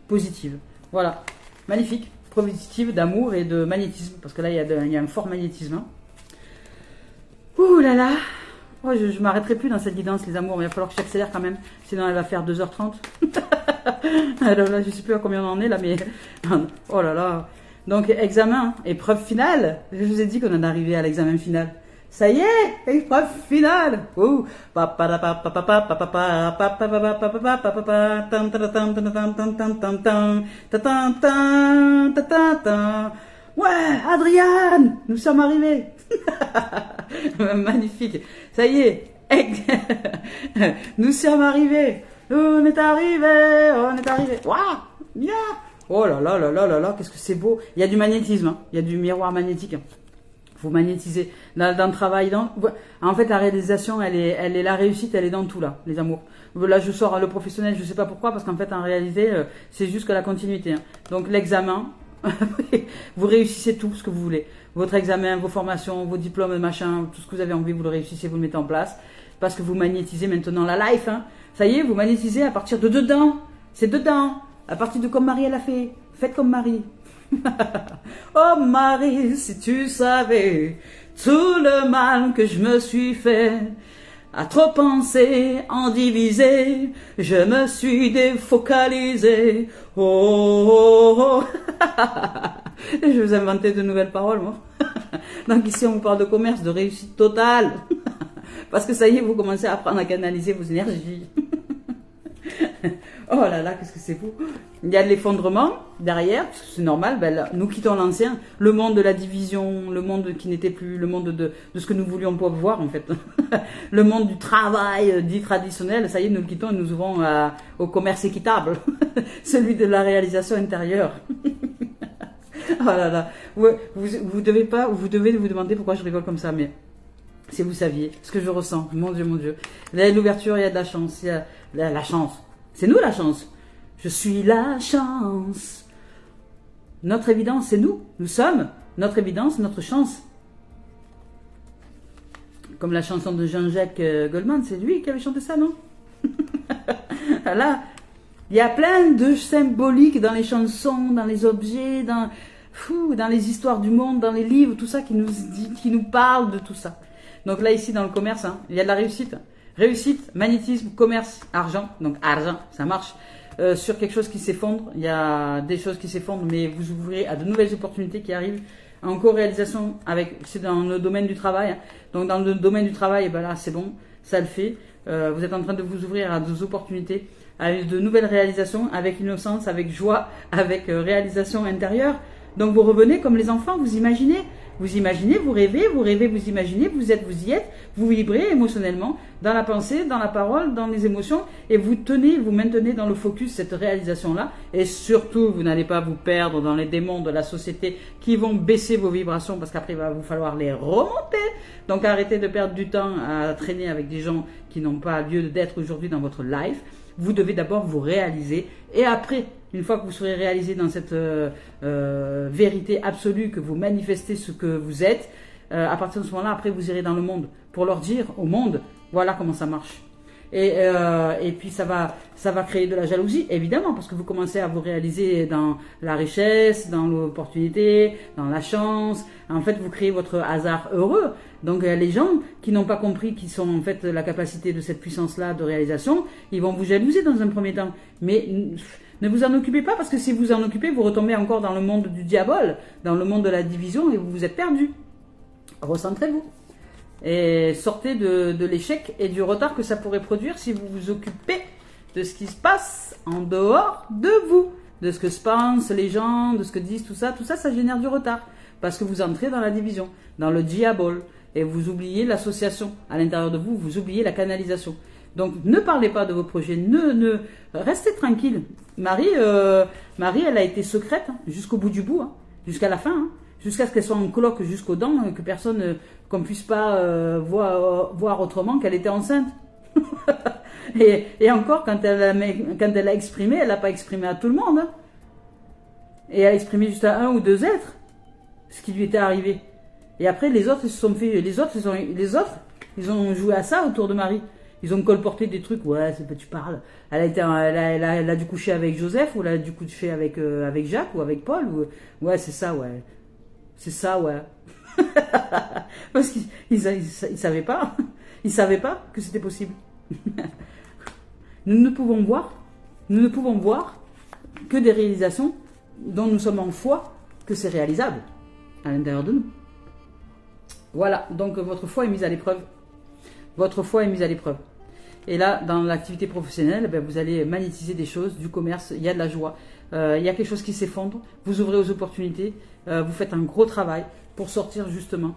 positive. Voilà, magnifique, positive d'amour et de magnétisme. Parce que là, il y a un fort magnétisme. Hein. Ouh là là, oh, je m'arrêterai plus dans cette guidance, les amours, mais il va falloir que j'accélère quand même, sinon elle va faire 2h30. Alors là, je sais plus à combien on en est là, mais oh là là. Donc examen, épreuve finale. Je vous ai dit qu'on en arrivait à l'examen final. Ça y est, épreuve finale. Ouh. Ouais, Adriane, nous sommes arrivés. Magnifique. Ça y est. Nous sommes arrivés. On est arrivés. Waouh, bien. Oh là là là là là là, qu'est-ce que c'est beau. Il y a du magnétisme, hein. Il y a du miroir magnétique. Vous magnétisez dans le travail. En fait, la réalisation, elle est la réussite, elle est dans tout là, les amours. Là, je sors le professionnel, je sais pas pourquoi, parce qu'en fait, en réalité, c'est juste que la continuité. Hein. Donc, l'examen, vous réussissez tout ce que vous voulez. Votre examen, vos formations, vos diplômes, machin, tout ce que vous avez envie, vous le réussissez, vous le mettez en place. Parce que vous magnétisez maintenant la life. Hein. Ça y est, vous magnétisez à partir de dedans. C'est dedans. À partir de comme Marie, elle a fait. Faites comme Marie. Oh Marie, si tu savais tout le mal que je me suis fait. À trop penser, en diviser, je me suis défocalisé. Oh, oh, oh. Je vous inventais de nouvelles paroles, moi. Donc ici, on vous parle de commerce, de réussite totale. Parce que ça y est, vous commencez à apprendre à canaliser vos énergies. Oh là là, qu'est-ce que c'est beau. Il y a de l'effondrement derrière, parce que c'est normal, ben là, nous quittons l'ancien, le monde de la division, le monde qui n'était plus, le monde de ce que nous voulions pas voir en fait. Le monde du travail dit traditionnel, ça y est, nous le quittons et nous ouvrons au commerce équitable, celui de la réalisation intérieure. Oh là là, vous devez vous demander pourquoi je rigole comme ça, mais si vous saviez ce que je ressens, mon Dieu. Il y a de l'ouverture, il y a de la chance, il y a la chance. C'est nous la chance. Je suis la chance. Notre évidence, c'est nous. Nous sommes notre évidence, notre chance. Comme la chanson de Jean-Jacques Goldman, c'est lui qui avait chanté ça, non? Là, il y a plein de symboliques dans les chansons, dans les objets, dans les histoires du monde, dans les livres, tout ça qui nous parle de tout ça. Donc là, ici, dans le commerce, hein, il y a de la réussite. Réussite, magnétisme, commerce, argent. Donc argent, ça marche. Sur quelque chose qui s'effondre, il y a des choses qui s'effondrent, mais vous ouvrez à de nouvelles opportunités qui arrivent en co-réalisation c'est dans le domaine du travail. Hein. Donc dans le domaine du travail, ben là, c'est bon, ça le fait. Vous êtes en train de vous ouvrir à des opportunités, à de nouvelles réalisations, avec innocence, avec joie, avec réalisation intérieure. Donc vous revenez comme les enfants, vous imaginez, vous rêvez, vous imaginez, vous y êtes, vous vibrez émotionnellement, dans la pensée, dans la parole, dans les émotions, et vous maintenez dans le focus cette réalisation-là, et surtout, vous n'allez pas vous perdre dans les démons de la société qui vont baisser vos vibrations, parce qu'après, il va vous falloir les remonter. Donc arrêtez de perdre du temps à traîner avec des gens qui n'ont pas lieu d'être aujourd'hui dans votre life. Vous devez d'abord vous réaliser, et après, une fois que vous serez réalisé dans cette vérité absolue, que vous manifestez ce que vous êtes, à partir de ce moment-là, après vous irez dans le monde pour leur dire au monde, voilà comment ça marche. Et puis ça va créer de la jalousie, évidemment, parce que vous commencez à vous réaliser dans la richesse, dans l'opportunité, dans la chance. En fait, vous créez votre hasard heureux. Donc les gens qui n'ont pas compris qu'ils sont en fait la capacité de cette puissance-là de réalisation, ils vont vous jalouser dans un premier temps. Mais ne vous en occupez pas, parce que si vous en occupez, vous retombez encore dans le monde du diable, dans le monde de la division, et vous vous êtes perdu. Recentrez-vous. Et sortez de l'échec et du retard que ça pourrait produire si vous vous occupez de ce qui se passe en dehors de vous, de ce que se pensent les gens, de ce que disent, tout ça, ça génère du retard. Parce que vous entrez dans la division, dans le diable, et vous oubliez l'association à l'intérieur de vous, vous oubliez la canalisation. Donc, ne parlez pas de vos projets, restez tranquille. Marie, elle a été secrète hein, jusqu'au bout du bout, hein, jusqu'à la fin, hein, jusqu'à ce qu'elle soit en colloque jusqu'aux dents, que personne, qu'on puisse pas voir autrement qu'elle était enceinte. et encore, quand elle a exprimé, elle n'a pas exprimé à tout le monde. Hein. Et elle a exprimé juste à 1 ou 2 êtres ce qui lui était arrivé. Et après, les autres, ils se sont fait, ils ont joué à ça autour de Marie. Ils ont colporté des trucs, ouais, c'est que tu parles. Elle a dû coucher avec Joseph, ou elle a dû coucher avec Jacques, ou avec Paul, ou, ouais, c'est ça, ouais. C'est ça, ouais. Parce qu'ils savaient pas. Ils savaient pas que c'était possible. Nous ne pouvons voir que des réalisations dont nous sommes en foi que c'est réalisable à l'intérieur de nous. Voilà, donc votre foi est mise à l'épreuve. Votre foi est mise à l'épreuve. Et là, dans l'activité professionnelle, ben, vous allez magnétiser des choses, du commerce, il y a de la joie, il y a quelque chose qui s'effondre, vous ouvrez aux opportunités, vous faites un gros travail pour sortir justement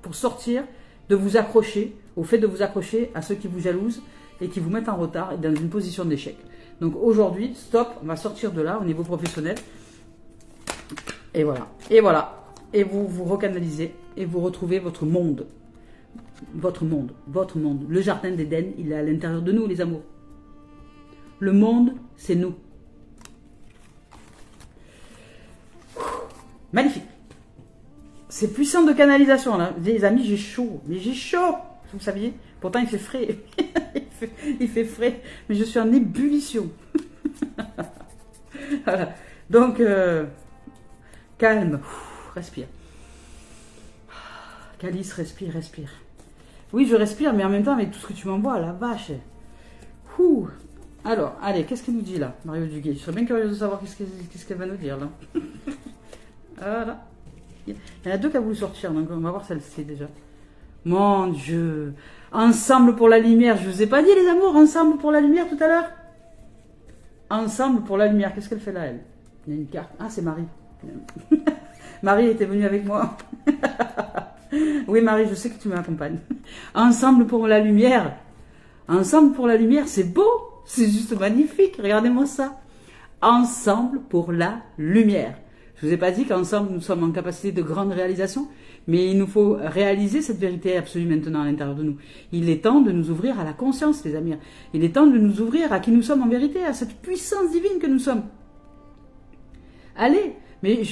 pour sortir de vous accrocher, au fait de vous accrocher à ceux qui vous jalousent et qui vous mettent en retard et dans une position d'échec. Donc aujourd'hui, stop, on va sortir de là au niveau professionnel. Et voilà. Et vous vous recanalisez et vous retrouvez votre monde. Votre monde. Le jardin d'Éden, il est à l'intérieur de nous, les amours. Le monde, c'est nous. Magnifique. C'est puissant de canalisation, là. Les amis, j'ai chaud. Mais j'ai chaud. Vous saviez? Pourtant, il fait frais. il fait frais. Mais je suis en ébullition. Voilà. Donc, calme. Respire. Calice, respire. Oui, je respire, mais en même temps, avec tout ce que tu m'envoies, la vache. Ouh. Alors, allez, qu'est-ce qu'elle nous dit là, Mario Duguay? Je serais bien curieuse de savoir qu'est-ce qu'elle va nous dire là. Voilà. Il y en a 2 qui a voulu sortir, donc on va voir celle-ci déjà. Mon Dieu. Ensemble pour la lumière. Je vous ai pas dit, les amours, ensemble pour la lumière tout à l'heure? Ensemble pour la lumière. Qu'est-ce qu'elle fait là, elle? Il y a une carte. Ah, c'est Marie. Marie était venue avec moi. Oui, Marie, je sais que tu m'accompagnes. Ensemble pour la lumière. Ensemble pour la lumière, c'est beau. C'est juste magnifique. Regardez-moi ça. Ensemble pour la lumière. Je vous ai pas dit qu'ensemble, nous sommes en capacité de grandes réalisations, mais il nous faut réaliser cette vérité absolue maintenant à l'intérieur de nous. Il est temps de nous ouvrir à la conscience, les amis. Il est temps de nous ouvrir à qui nous sommes en vérité, à cette puissance divine que nous sommes. Allez, mais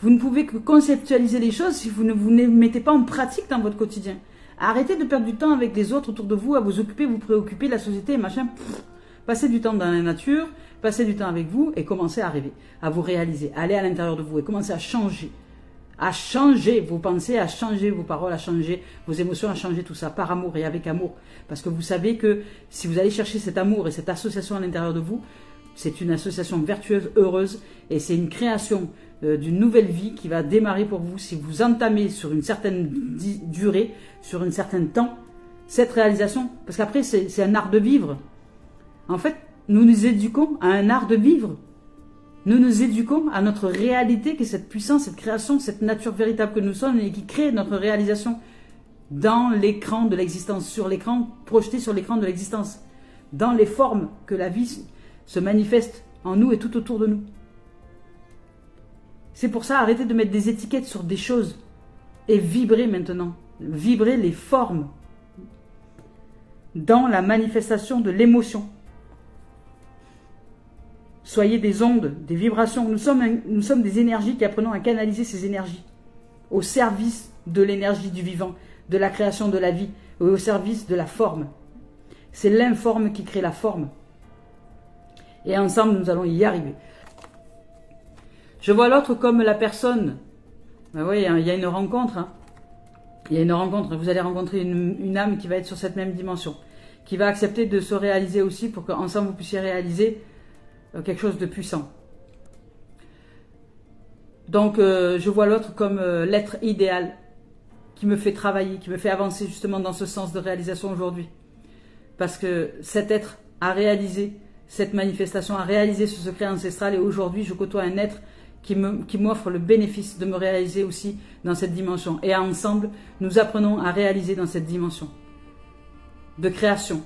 vous ne pouvez que conceptualiser les choses si vous ne vous mettez pas en pratique dans votre quotidien. Arrêtez de perdre du temps avec les autres autour de vous, à vous occuper, vous préoccuper de la société et machin. Passez du temps dans la nature, passez du temps avec vous et commencez à rêver, à vous réaliser, à aller à l'intérieur de vous et commencez à changer vos pensées, à changer vos paroles, à changer vos émotions, à changer tout ça par amour et avec amour. Parce que vous savez que si vous allez chercher cet amour et cette association à l'intérieur de vous, c'est une association vertueuse, heureuse, et c'est une création d'une nouvelle vie qui va démarrer pour vous si vous entamez sur une certaine durée, sur un certain temps, cette réalisation. Parce qu'après, c'est un art de vivre. En fait, nous nous éduquons à un art de vivre. Nous nous éduquons à notre réalité, qui est cette puissance, cette création, cette nature véritable que nous sommes et qui crée notre réalisation dans l'écran de l'existence, sur l'écran, projeté sur l'écran de l'existence, dans les formes que la vie se manifeste en nous et tout autour de nous. C'est pour ça, arrêtez de mettre des étiquettes sur des choses et vibrez maintenant. Vibrez les formes dans la manifestation de l'émotion. Soyez des ondes, des vibrations. Nous sommes des énergies qui apprenons à canaliser ces énergies au service de l'énergie du vivant, de la création de la vie, et au service de la forme. C'est l'informe qui crée la forme. Et ensemble, nous allons y arriver. Je vois l'autre comme la personne. Ben oui, il y a une rencontre. Hein. Il y a une rencontre. Vous allez rencontrer une âme qui va être sur cette même dimension, qui va accepter de se réaliser aussi pour qu'ensemble vous puissiez réaliser quelque chose de puissant. Donc, je vois l'autre comme l'être idéal qui me fait travailler, qui me fait avancer justement dans ce sens de réalisation aujourd'hui. Parce que cet être a réalisé cette manifestation, a réalisé ce secret ancestral et aujourd'hui, je côtoie un être qui m'offre le bénéfice de me réaliser aussi dans cette dimension. Et ensemble, nous apprenons à réaliser dans cette dimension. de création.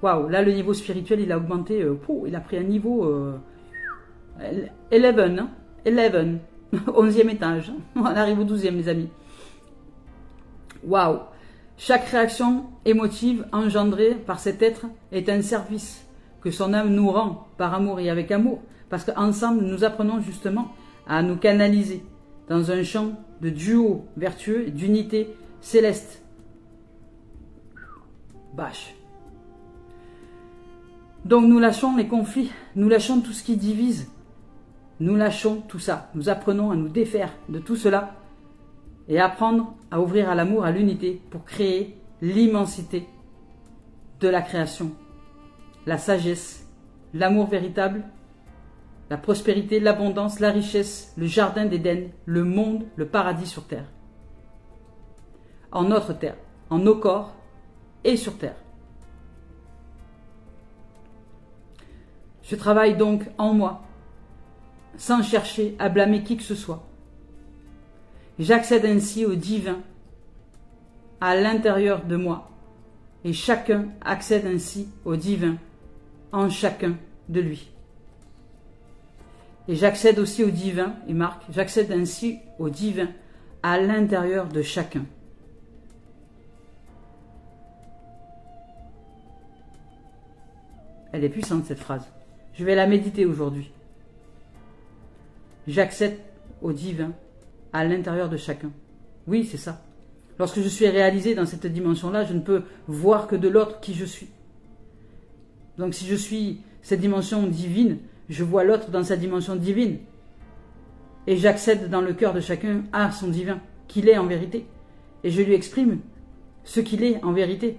Waouh, là le niveau spirituel il a augmenté, il a pris un niveau 11, hein, 11, 11e étage. On arrive au 12e les amis. Waouh, chaque réaction émotive engendrée par cet être est un service que son âme nous rend par amour et avec amour. Parce qu'ensemble nous apprenons justement à nous canaliser dans un champ de duo vertueux et d'unité céleste. Bâche. Donc nous lâchons les conflits, nous lâchons tout ce qui divise, nous lâchons tout ça, nous apprenons à nous défaire de tout cela et apprendre à ouvrir à l'amour, à l'unité pour créer l'immensité de la création, la sagesse, l'amour véritable, la prospérité, l'abondance, la richesse, le jardin d'Éden, le monde, le paradis sur terre. En notre terre, en nos corps et sur terre. Je travaille donc en moi, sans chercher à blâmer qui que ce soit. J'accède ainsi au divin à l'intérieur de moi, et chacun accède ainsi au divin en chacun de lui. Et j'accède aussi au divin, et Marc, j'accède ainsi au divin à l'intérieur de chacun. Elle est puissante cette phrase. Je vais la méditer aujourd'hui. J'accède au divin à l'intérieur de chacun. Oui, c'est ça. Lorsque je suis réalisé dans cette dimension-là, je ne peux voir que de l'autre qui je suis. Donc si je suis cette dimension divine, je vois l'autre dans sa dimension divine. Et j'accède dans le cœur de chacun à son divin, qu'il est en vérité. Et je lui exprime ce qu'il est en vérité.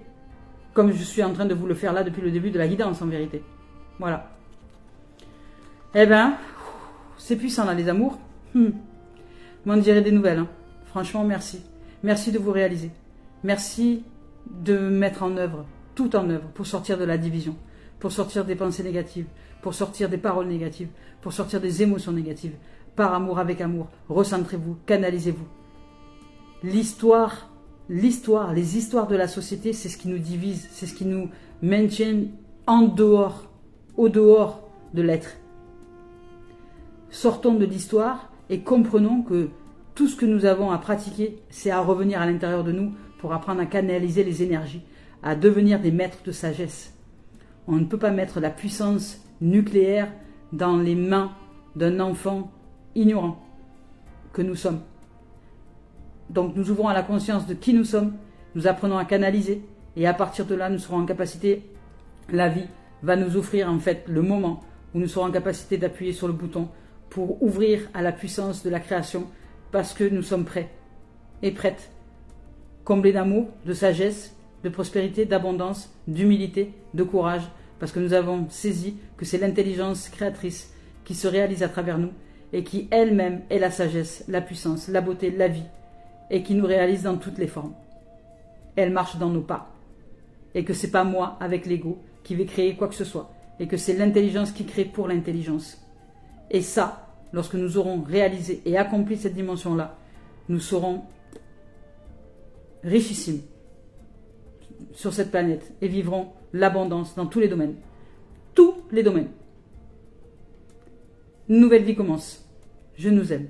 Comme je suis en train de vous le faire là depuis le début de la guidance en vérité. Voilà. Eh ben, c'est puissant là les amours. M'en direz des nouvelles. Hein. Franchement, merci. Merci de vous réaliser. Merci de mettre en œuvre, tout en œuvre, pour sortir de la division, pour sortir des pensées négatives, pour sortir des paroles négatives, pour sortir des émotions négatives. Par amour, avec amour, recentrez-vous, canalisez-vous. Les histoires de la société, c'est ce qui nous divise, c'est ce qui nous maintient en dehors, au dehors de l'être. Sortons de l'histoire et comprenons que tout ce que nous avons à pratiquer, c'est à revenir à l'intérieur de nous pour apprendre à canaliser les énergies, à devenir des maîtres de sagesse. On ne peut pas mettre la puissance nucléaire dans les mains d'un enfant ignorant que nous sommes. Donc nous ouvrons à la conscience de qui nous sommes, nous apprenons à canaliser et à partir de là nous serons en capacité, la vie va nous offrir en fait le moment où nous serons en capacité d'appuyer sur le bouton pour ouvrir à la puissance de la création parce que nous sommes prêts et prêtes, comblés d'amour, de sagesse, de prospérité, d'abondance, d'humilité, de courage, parce que nous avons saisi que c'est l'intelligence créatrice qui se réalise à travers nous et qui elle-même est la sagesse, la puissance, la beauté, la vie et qui nous réalise dans toutes les formes. Elle marche dans nos pas et que c'est pas moi avec l'ego qui vais créer quoi que ce soit et que c'est l'intelligence qui crée pour l'intelligence. Et ça, lorsque nous aurons réalisé et accompli cette dimension-là, nous serons richissimes sur cette planète et vivrons l'abondance dans tous les domaines. Tous les domaines. Une nouvelle vie commence. Je nous aime.